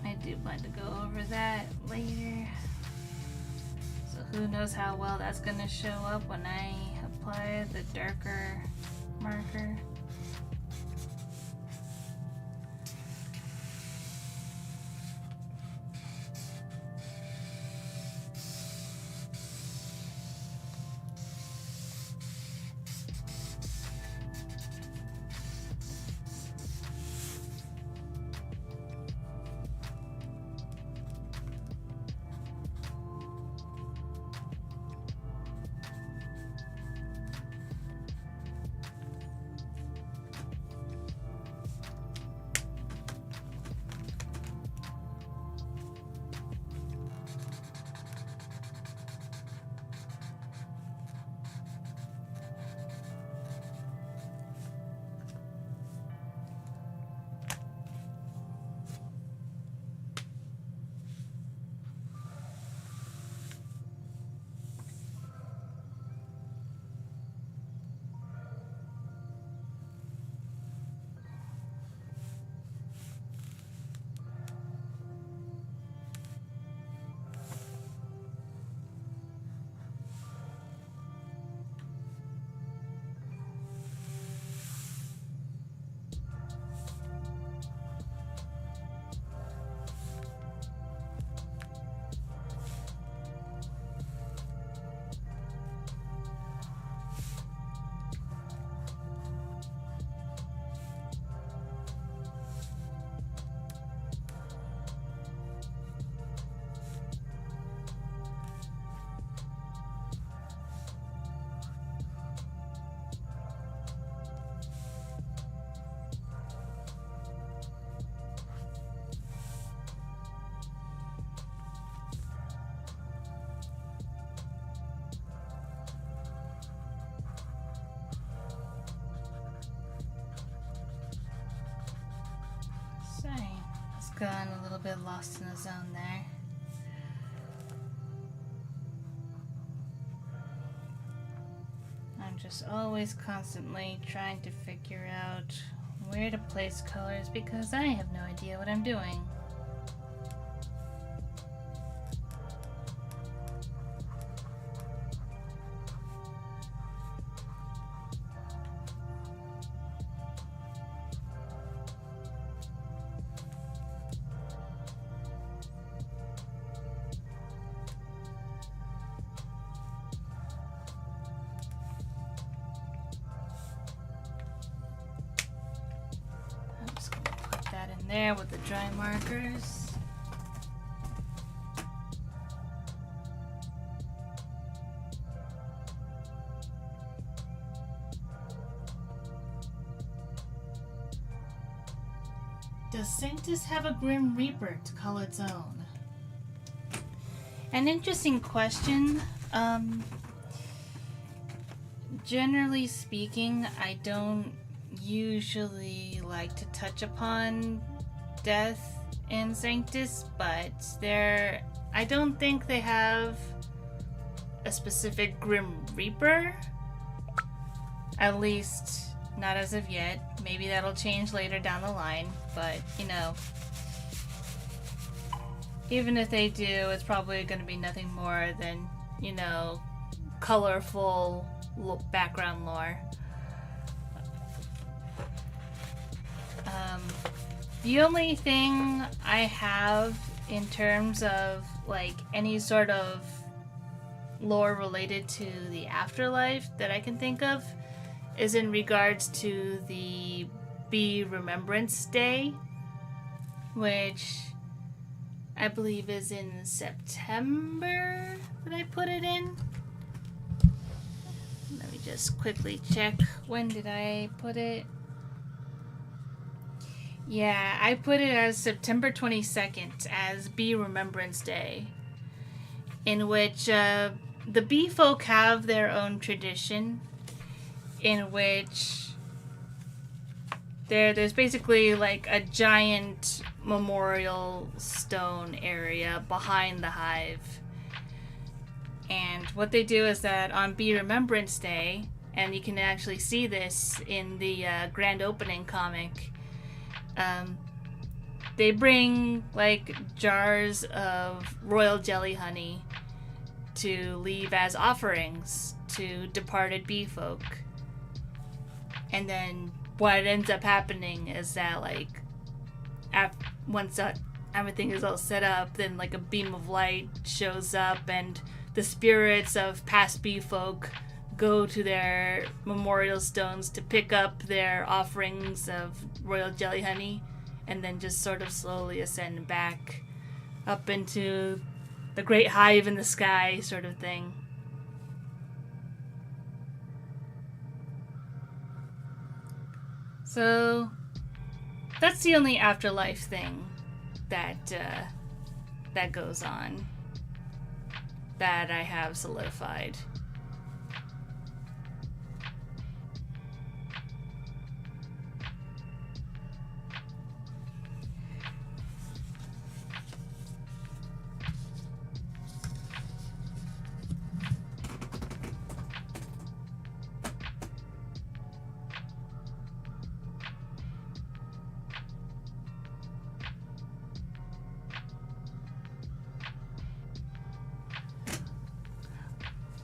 I do plan to go over that later. So who knows how well that's going to show up when I apply the darker marker. Gotten a little bit lost in the zone there. I'm just always constantly trying to figure out where to place colors because I have no idea what I'm doing. There with the dry markers. Does Sanctus have a Grim Reaper to call its own? An interesting question. Generally speaking, I don't usually like to touch upon death in Sanctus, but I don't think they have a specific Grim Reaper. At least not as of yet. Maybe that'll change later down the line, but you know, even if they do, it's probably going to be nothing more than, you know, colorful background lore. The only thing I have in terms of like any sort of lore related to the afterlife that I can think of is in regards to the Bee Remembrance Day, which I believe is in September that I put it in. Let me just quickly check. When did I put it? Yeah, I put it as September 22nd as Bee Remembrance Day, in which the bee folk have their own tradition, in which there's basically like a giant memorial stone area behind the hive, And what they do is that on Be Remembrance Day, and you can actually see this in the grand opening comic, they bring like jars of royal jelly honey to leave as offerings to departed bee folk. And then what ends up happening is that like once everything is all set up, then like a beam of light shows up and the spirits of past bee folk go to their memorial stones to pick up their offerings of royal jelly honey, and then just sort of slowly ascend back up into the great hive in the sky sort of thing. So that's the only afterlife thing that goes on that I have solidified.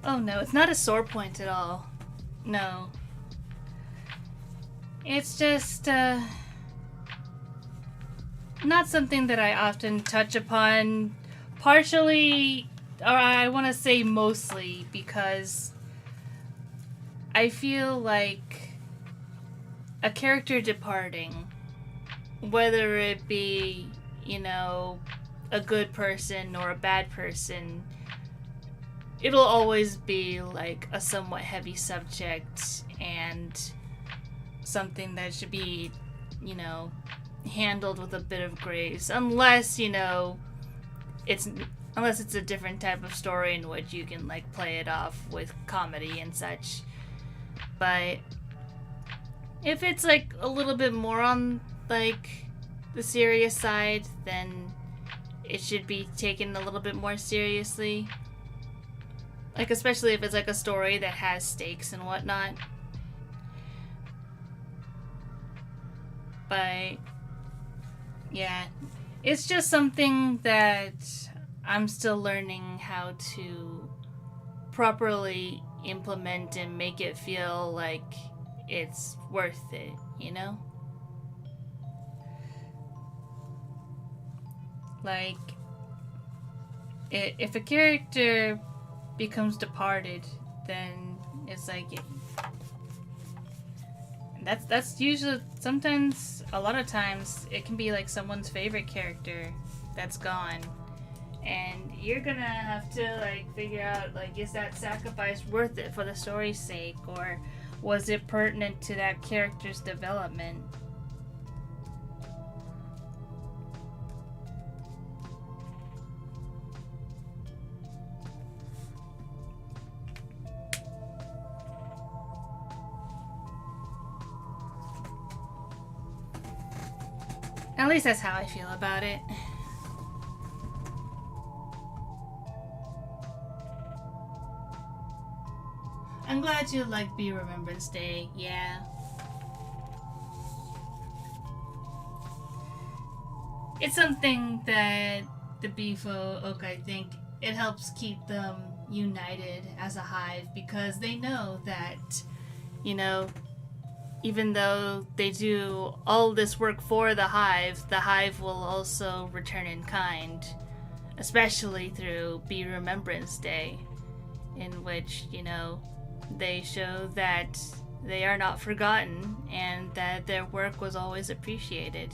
Oh no, it's not a sore point at all. No. It's just, not something that I often touch upon, partially, or I want to say mostly, because I feel like a character departing, whether it be, you know, a good person or a bad person, it'll always be like a somewhat heavy subject and something that should be, you know, handled with a bit of grace, unless, you know, it's a different type of story in which you can like play it off with comedy and such. But if it's like a little bit more on like the serious side, then it should be taken a little bit more seriously. Like, especially if it's like a story that has stakes and whatnot. But yeah, it's just something that I'm still learning how to properly implement and make it feel like it's worth it, you know? Like, if a character becomes departed, then it's like that's usually, sometimes, a lot of times it can be like someone's favorite character that's gone, and you're gonna have to like figure out like, is that sacrifice worth it for the story's sake, or was it pertinent to that character's development? At least that's how I feel about it. I'm glad you like Be Remembrance Day, yeah. It's something that the bee folk, I think, it helps keep them united as a hive, because they know that, you know, even though they do all this work for the hive will also return in kind, especially through Be Remembrance Day, in which, you know, they show that they are not forgotten and that their work was always appreciated.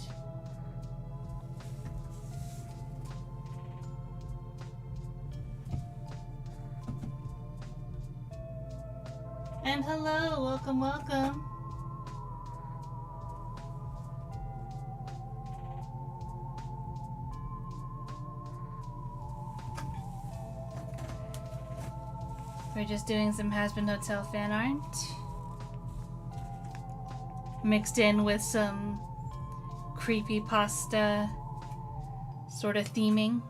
And hello, welcome, welcome. We're just doing some Hazbin Hotel fan art, mixed in with some creepypasta sort of theming.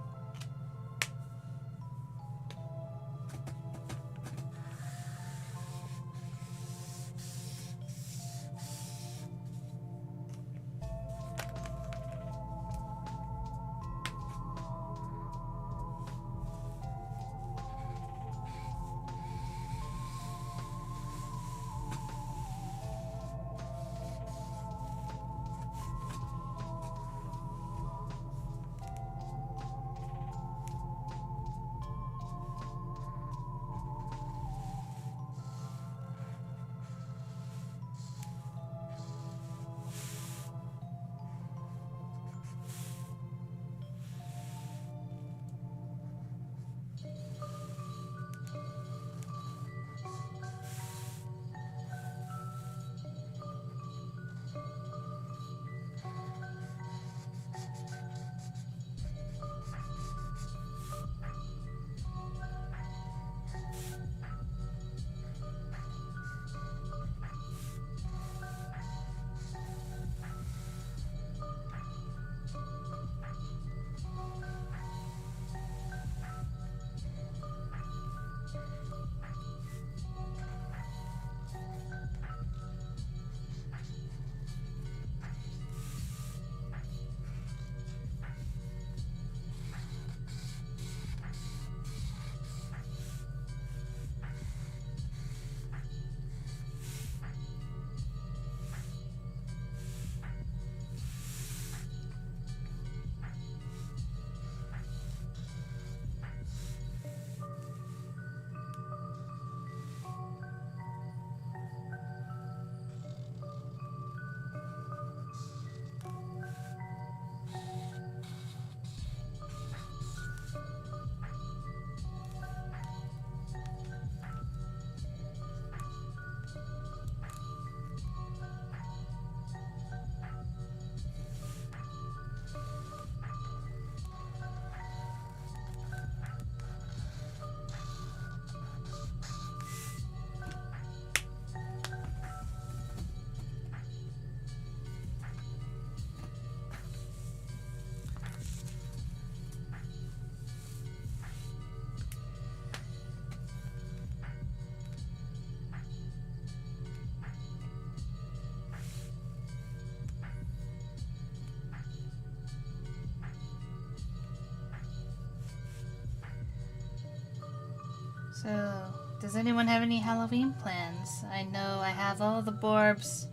So, does anyone have any Halloween plans? I know I have all the Borbs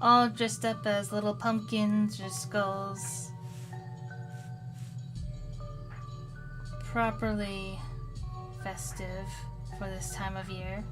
all dressed up as little pumpkins or skulls. Properly festive for this time of year.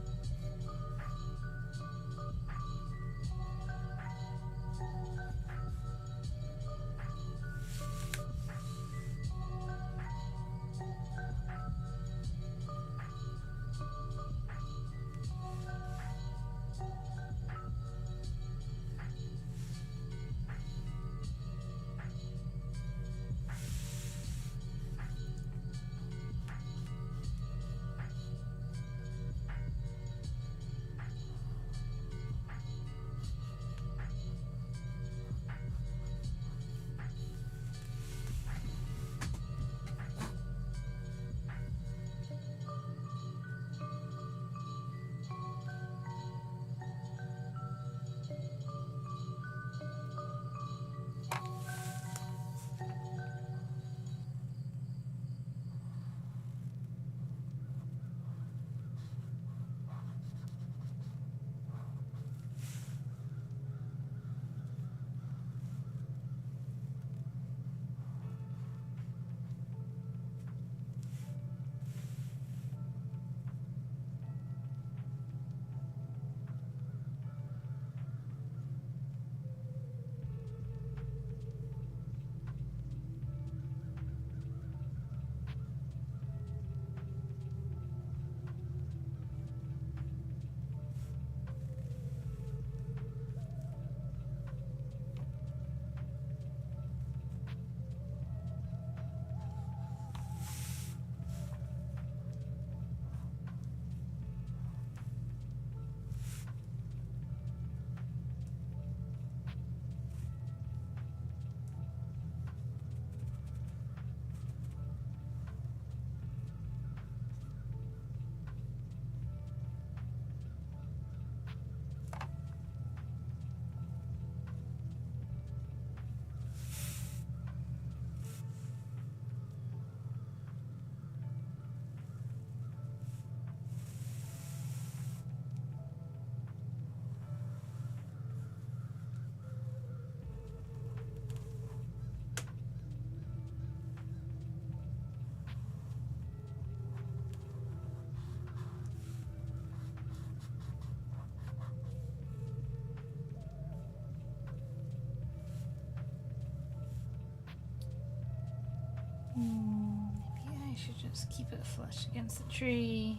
Maybe I should just keep it flush against the tree.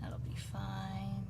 That'll be fine.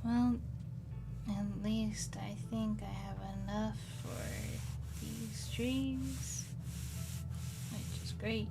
Well, at least I think I have enough for these trees, which is great.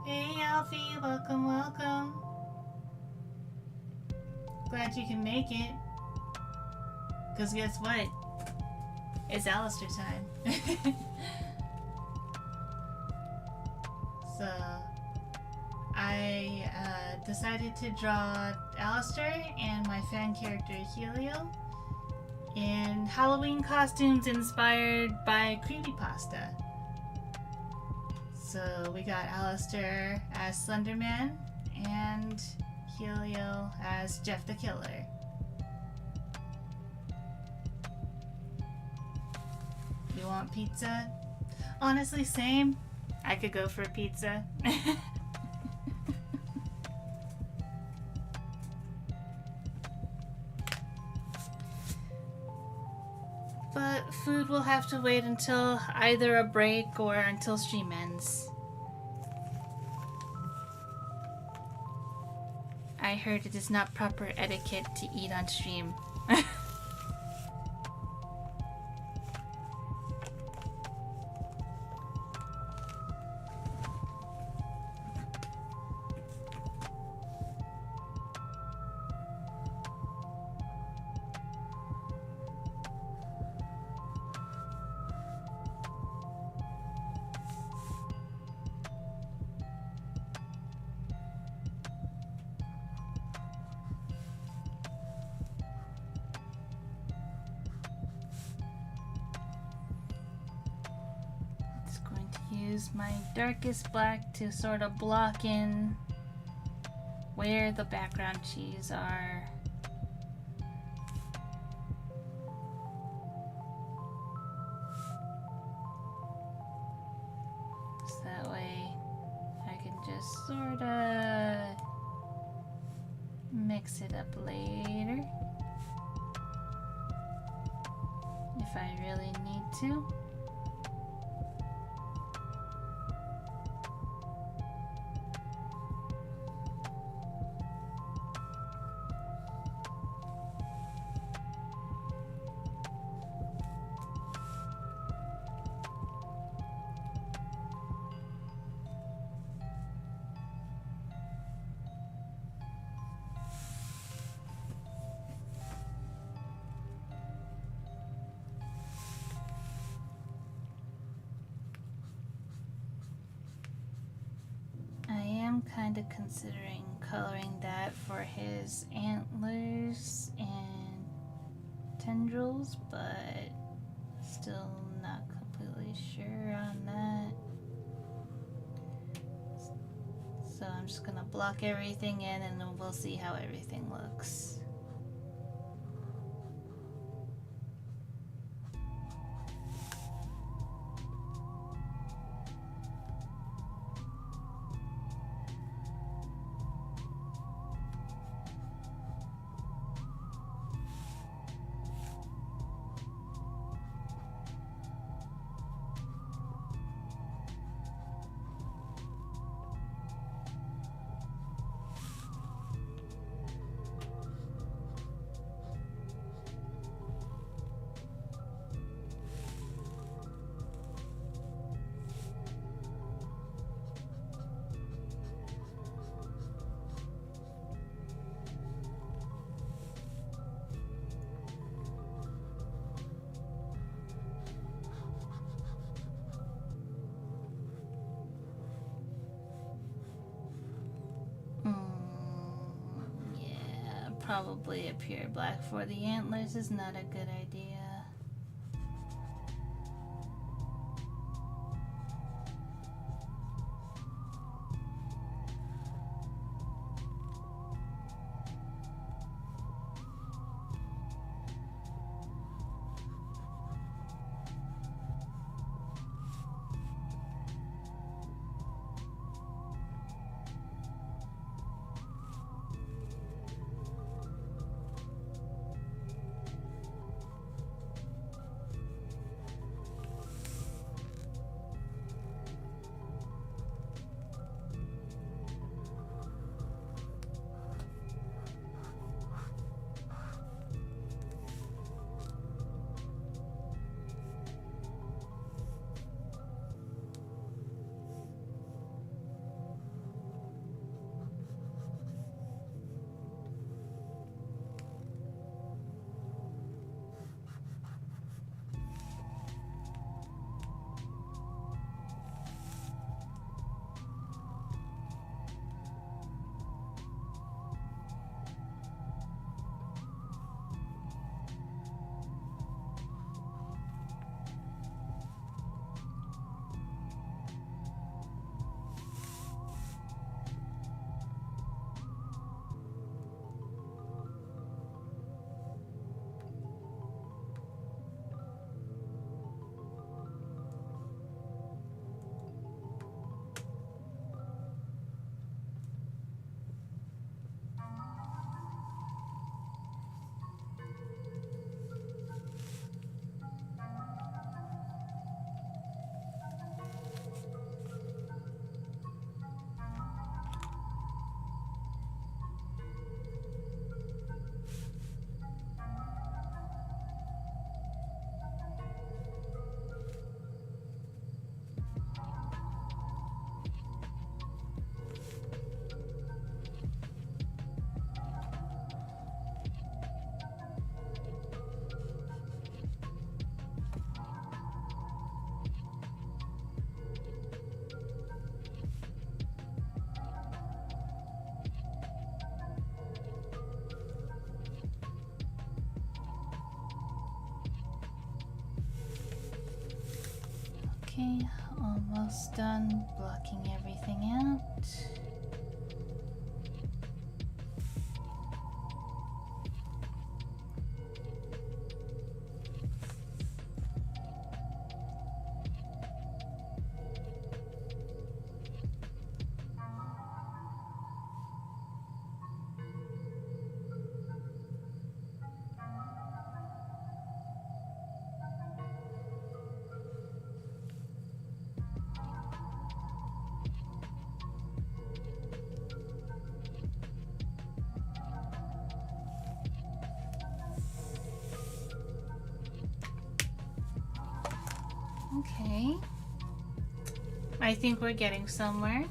Hey Alfie, welcome, welcome. Glad you can make it. Cause guess what? It's Alistair time. So I decided to draw Alistair and my fan character Helio. in Halloween costumes inspired by creepypasta. So we got Alistair as Slenderman and Helio as Jeff the Killer. You want pizza? Honestly, same. I could go for a pizza. But food will have to wait until either a break or until stream ends. I heard it is not proper etiquette to eat on stream. Use my darkest black to sort of block in where the background cheese are. So that way I can just sort of mix it up later if I really need to. Kind of considering coloring that for his antlers and tendrils, but still not completely sure on that. So I'm just gonna block everything in and then we'll see how everything looks. Probably a pure black for the antlers is not a good idea. Okay, almost done blocking everything out. Okay. I think we're getting somewhere.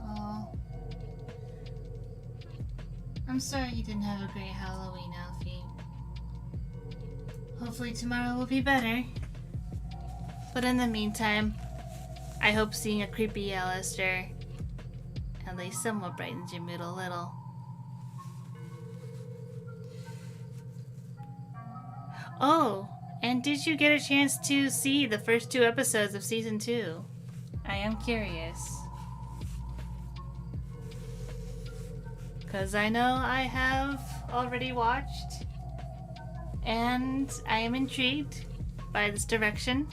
Oh. I'm sorry you didn't have a great Halloween, Alfie. Hopefully tomorrow will be better. But in the meantime, I hope seeing a creepy Alistair at least somewhat brightens your mood a little. Oh, and did you get a chance to see the first 2 episodes of season 2? I am curious. Because I know I have already watched, and I am intrigued by this direction.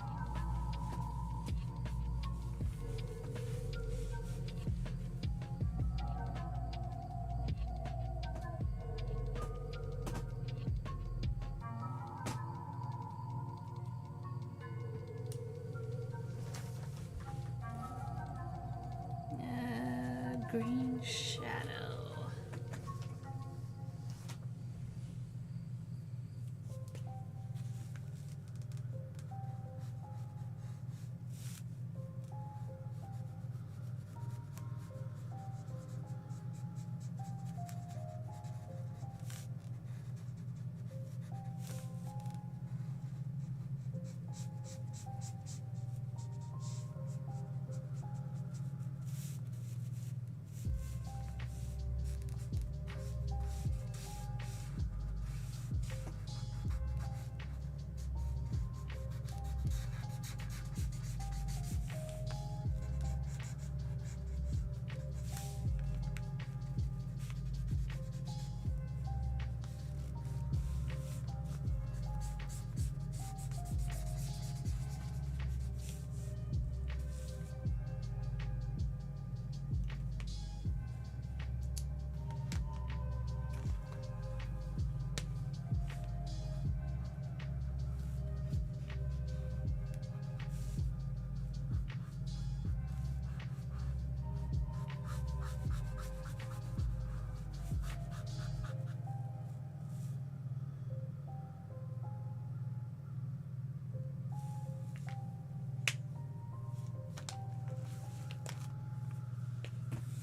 Green shadow.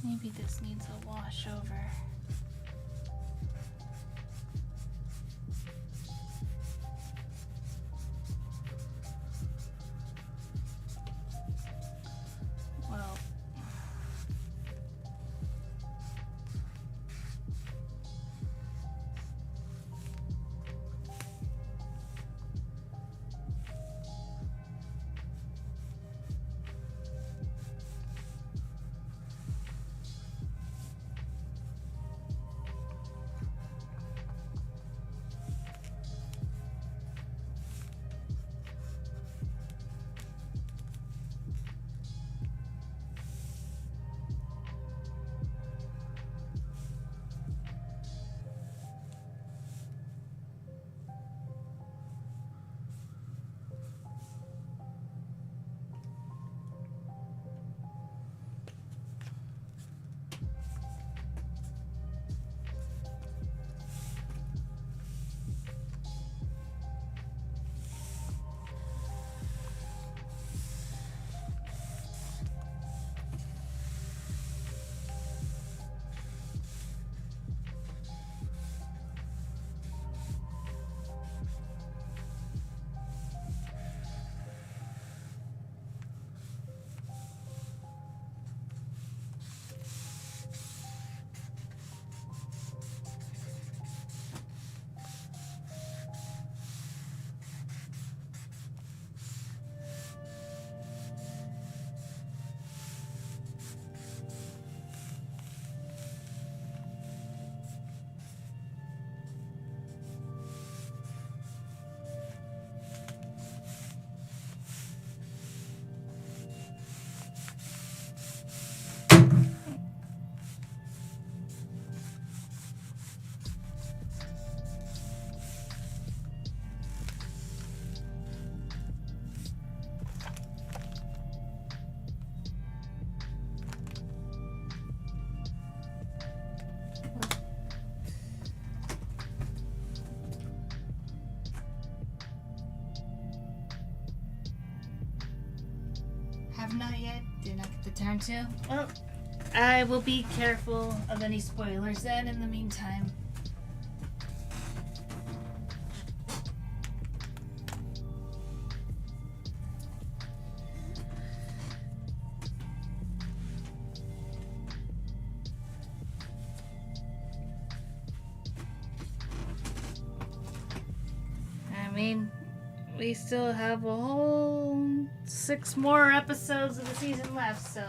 Maybe this needs a wash over. Well, have not yet. Did not get the time to. Well, I will be careful of any spoilers then in the meantime. I mean, we still have a whole 6 more episodes of the season left, so...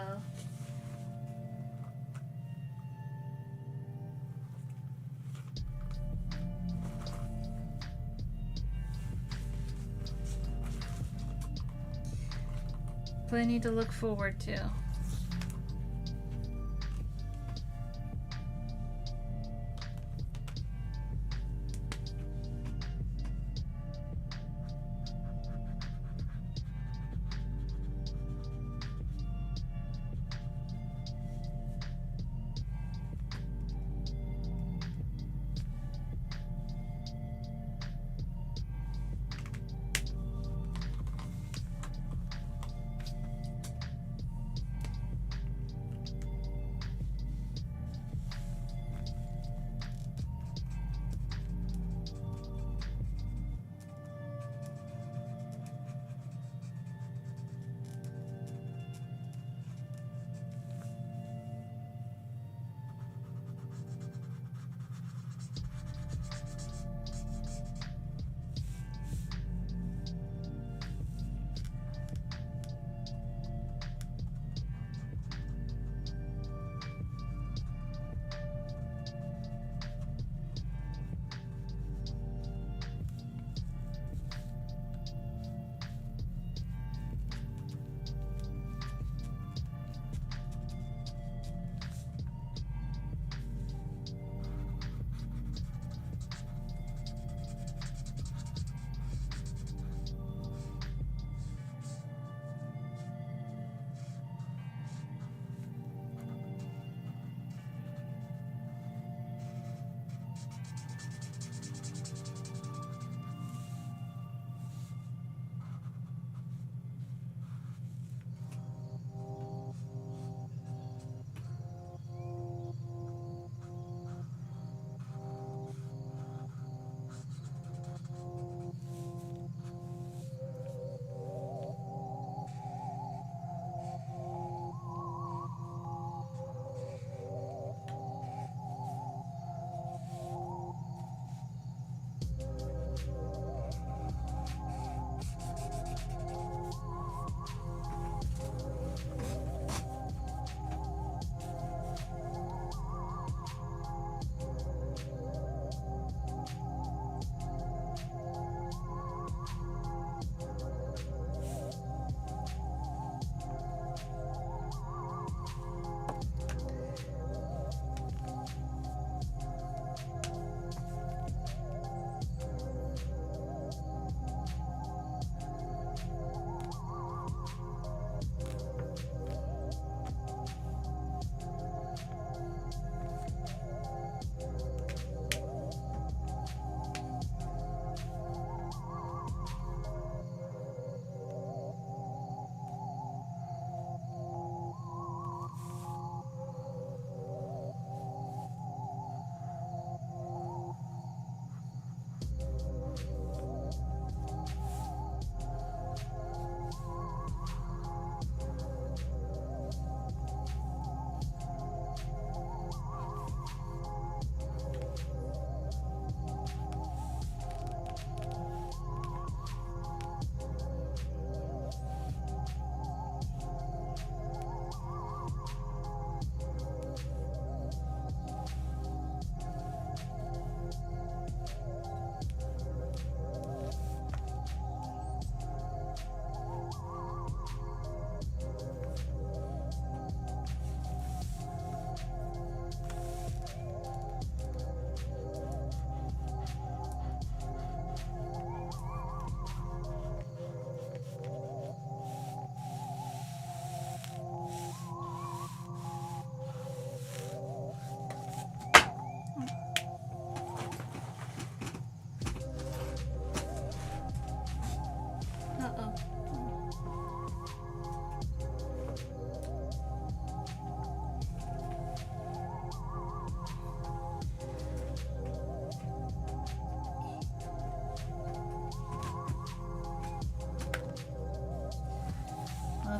plenty to look forward to.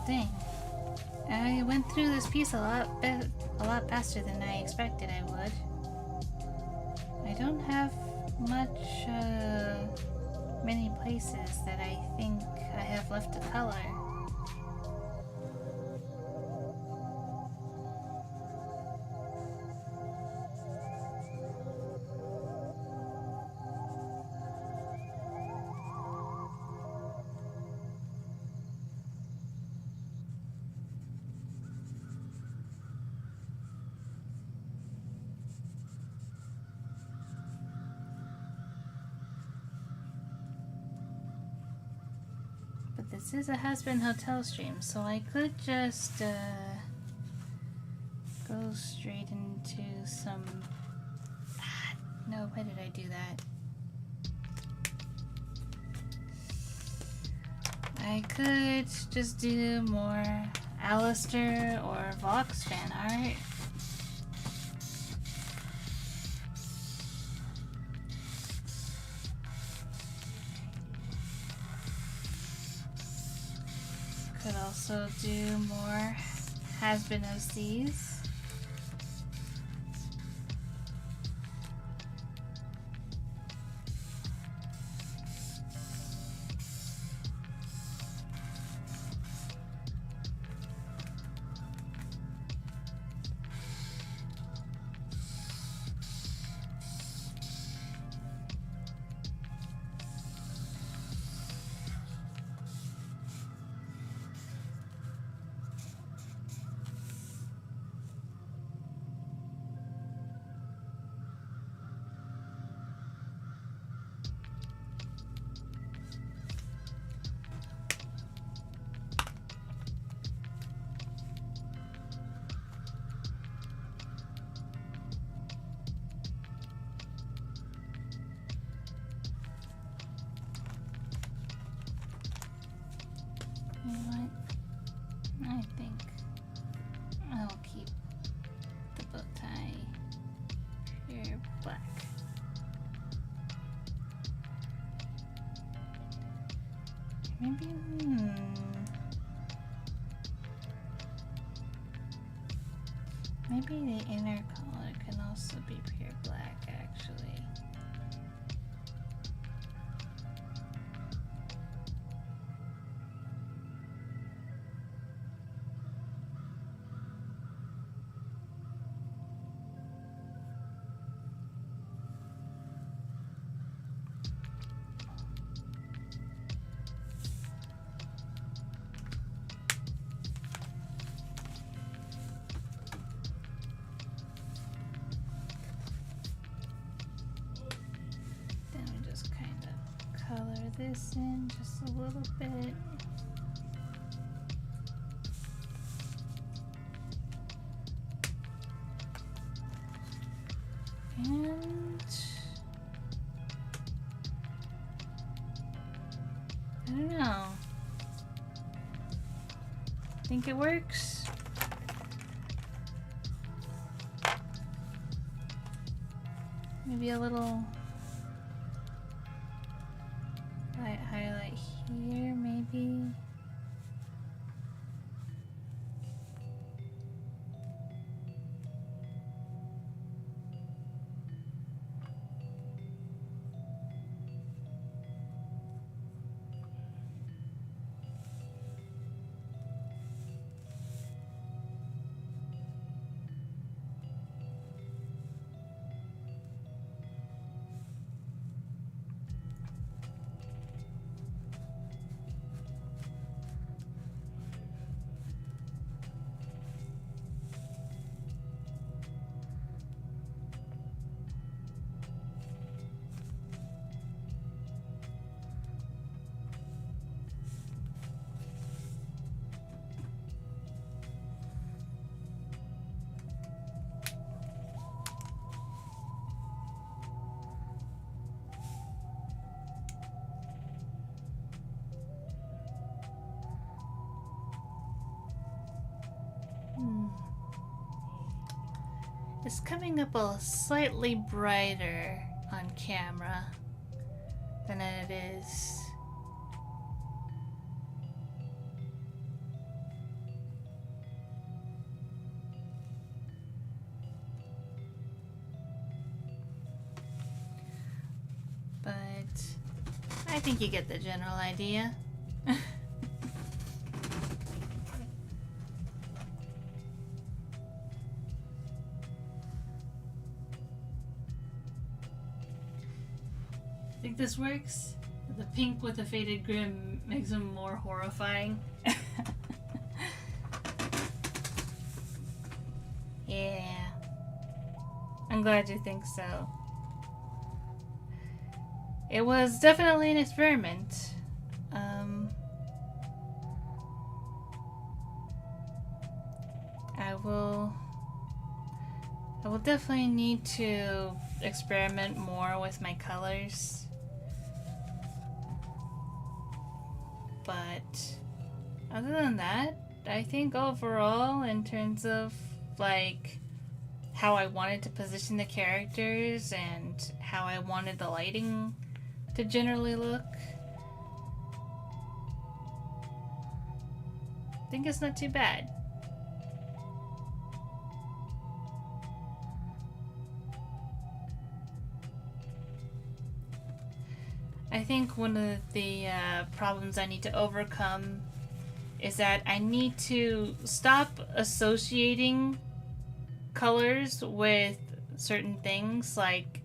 Oh dang. I went through this piece a lot faster than I expected I would. I don't have many places that I think I have left to color. But this is a Hazbin Hotel stream, so I could just go straight into some... no, why did I do that? I could just do more Alistair or Vox fan art. Could also do more Hazbin OCs. You know what? I think I'll keep the bow tie here black. Maybe, maybe the inner collar can also be pure black, actually. Color this in just a little bit. And I don't know. Think it works? Maybe a little highlight here, maybe. It's coming up a slightly brighter on camera than it is I think you get the general idea. Think this works? The pink with the faded grim makes him more horrifying. Yeah. I'm glad you think so. It was definitely an experiment. I will definitely need to experiment more with my colors. But other than that, I think overall, in terms of like how I wanted to position the characters and how I wanted the lighting to generally look, I think it's not too bad. I think one of the problems I need to overcome is that I need to stop associating colors with certain things. Like,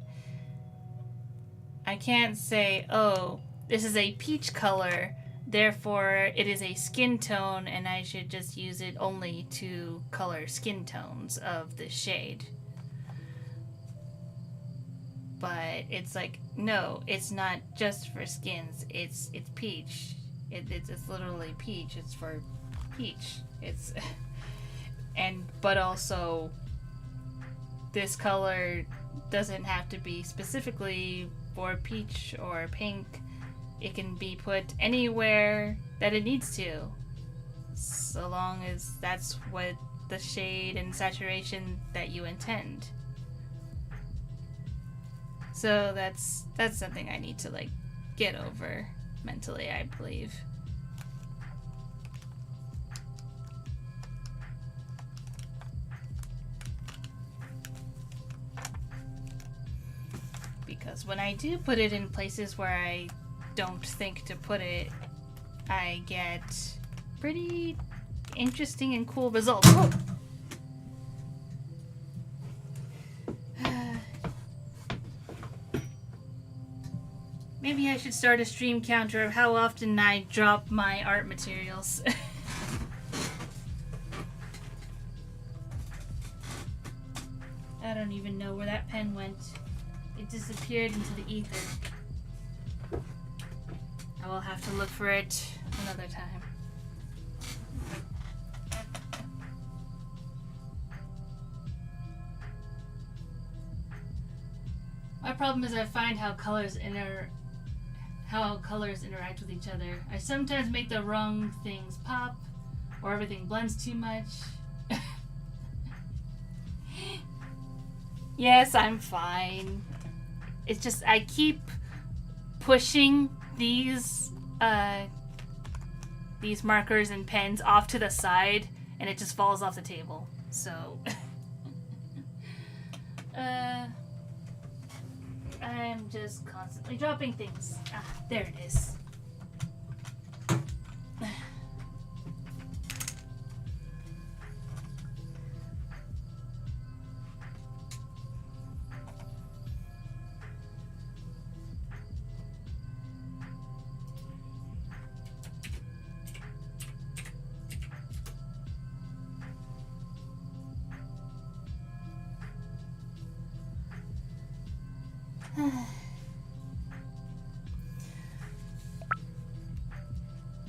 I can't say, oh, this is a peach color, therefore it is a skin tone, and I should just use it only to color skin tones of the shade. But it's like, no, it's not just for skins. It's peach. It's literally peach. It's for peach. It's but also this color doesn't have to be specifically for peach or pink. It can be put anywhere that it needs to, so long as that's what the shade and saturation that you intend. So that's something I need to like get over mentally, I believe. Because when I do put it in places where I don't think to put it, I get pretty interesting and cool results. Oh! Maybe I should start a stream counter of how often I drop my art materials. I don't even know where that pen went. It disappeared into the ether. I will have to look for it another time. My problem is I find how colors interact with each other. I sometimes make the wrong things pop, or everything blends too much. Yes, I'm fine. It's just I keep pushing these markers and pens off to the side, and it just falls off the table. So I'm just constantly dropping things. Ah, there it is.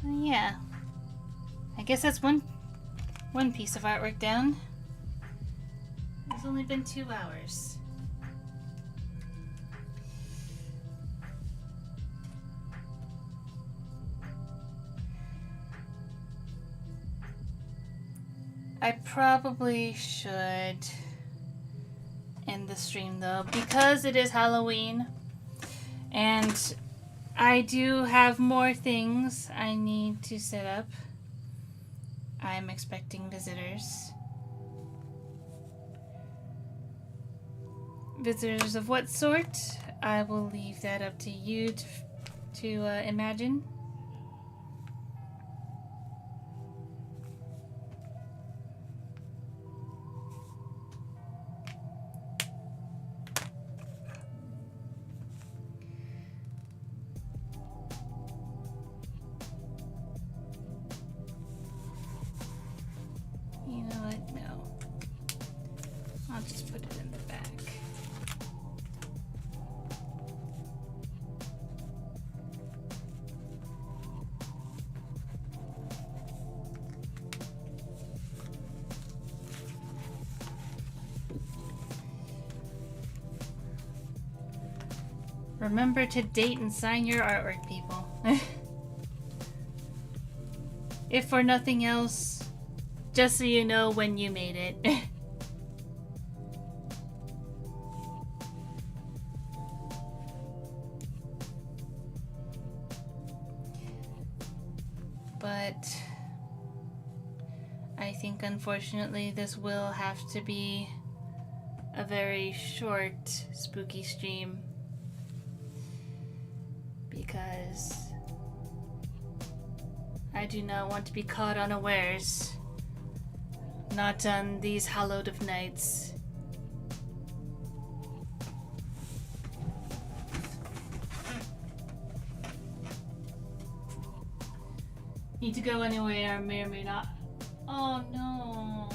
Yeah, I guess that's one piece of artwork down. It's only been 2 hours. I probably should end the stream though, because it is Halloween and I do have more things I need to set up. I'm expecting visitors. Visitors of what sort? I will leave that up to you to imagine. You know what? No. I'll just put it in the back. Remember to date and sign your artwork, people. If for nothing else, just so you know when you made it. But I think unfortunately this will have to be a very short spooky stream, because I do not want to be caught unawares. Not on these hallowed of nights. Need to go anywhere, may or may not. Oh no.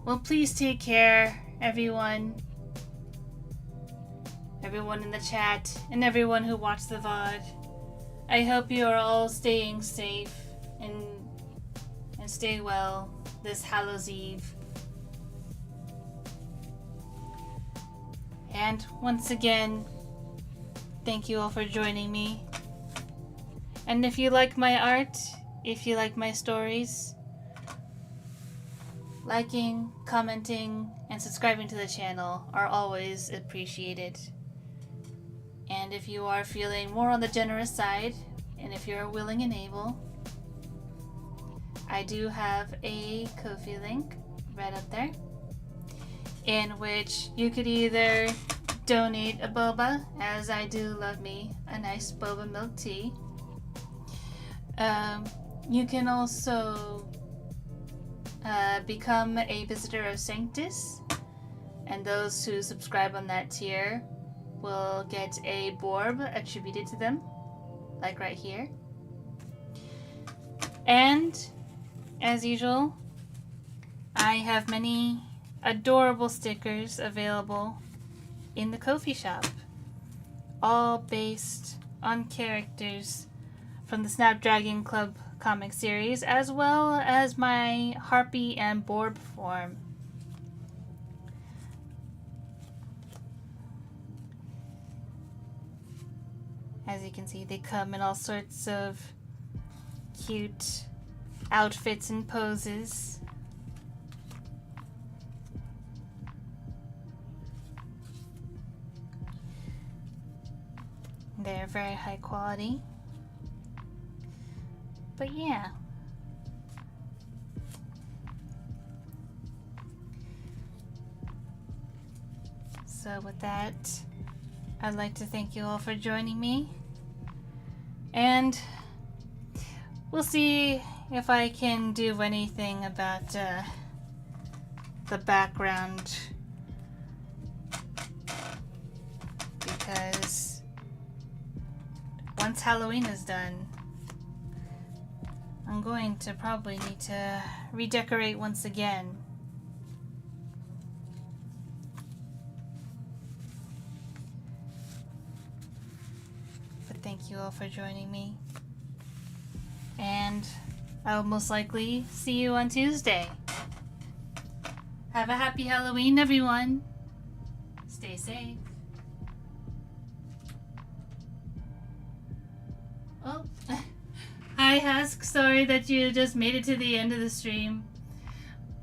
Well, please take care, everyone. Everyone in the chat, and everyone who watched the VOD. I hope you are all staying safe and stay well this Hallows Eve. And once again, thank you all for joining me. And if you like my art, if you like my stories, liking, commenting, and subscribing to the channel are always appreciated. And if you are feeling more on the generous side, and if you're willing and able, I do have a Ko-fi link right up there, in which you could either donate a boba, as I do love me a nice boba milk tea. You can also become a visitor of Sanctus, and those who subscribe on that tier will get a borb attributed to them, like right here. And as usual, I have many adorable stickers available in the Ko-fi shop, all based on characters from the Snapdragon Club comic series, as well as my Harpy and Borb form. As you can see, they come in all sorts of cute outfits and poses. They're very high quality. But yeah. So with that, I'd like to thank you all for joining me. And we'll see if I can do anything about the background, because once Halloween is done, I'm going to probably need to redecorate once again. But thank you all for joining me. And I'll most likely see you on Tuesday. Have a happy Halloween, everyone. Stay safe. Oh. Hi Husk, sorry that you just made it to the end of the stream,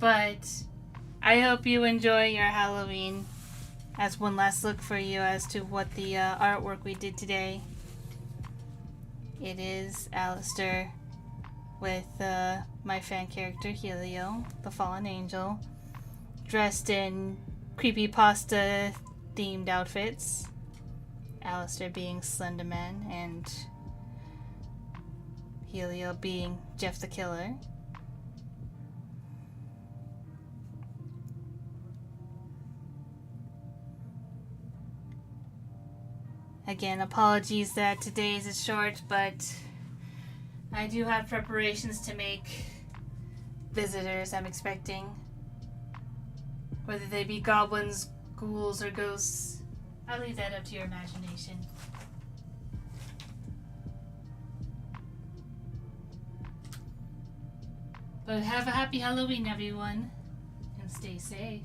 but I hope you enjoy your Halloween. As one last look for you as to what the artwork we did today. It is Alistair with my fan character Helio, the fallen angel, dressed in creepypasta themed outfits, Alistair being Slenderman, and Helio being Jeff the Killer. Again, apologies that today's is short, but I do have preparations to make. Visitors I'm expecting. Whether they be goblins, ghouls, or ghosts, I'll leave that up to your imagination. But have a happy Halloween, everyone, and stay safe.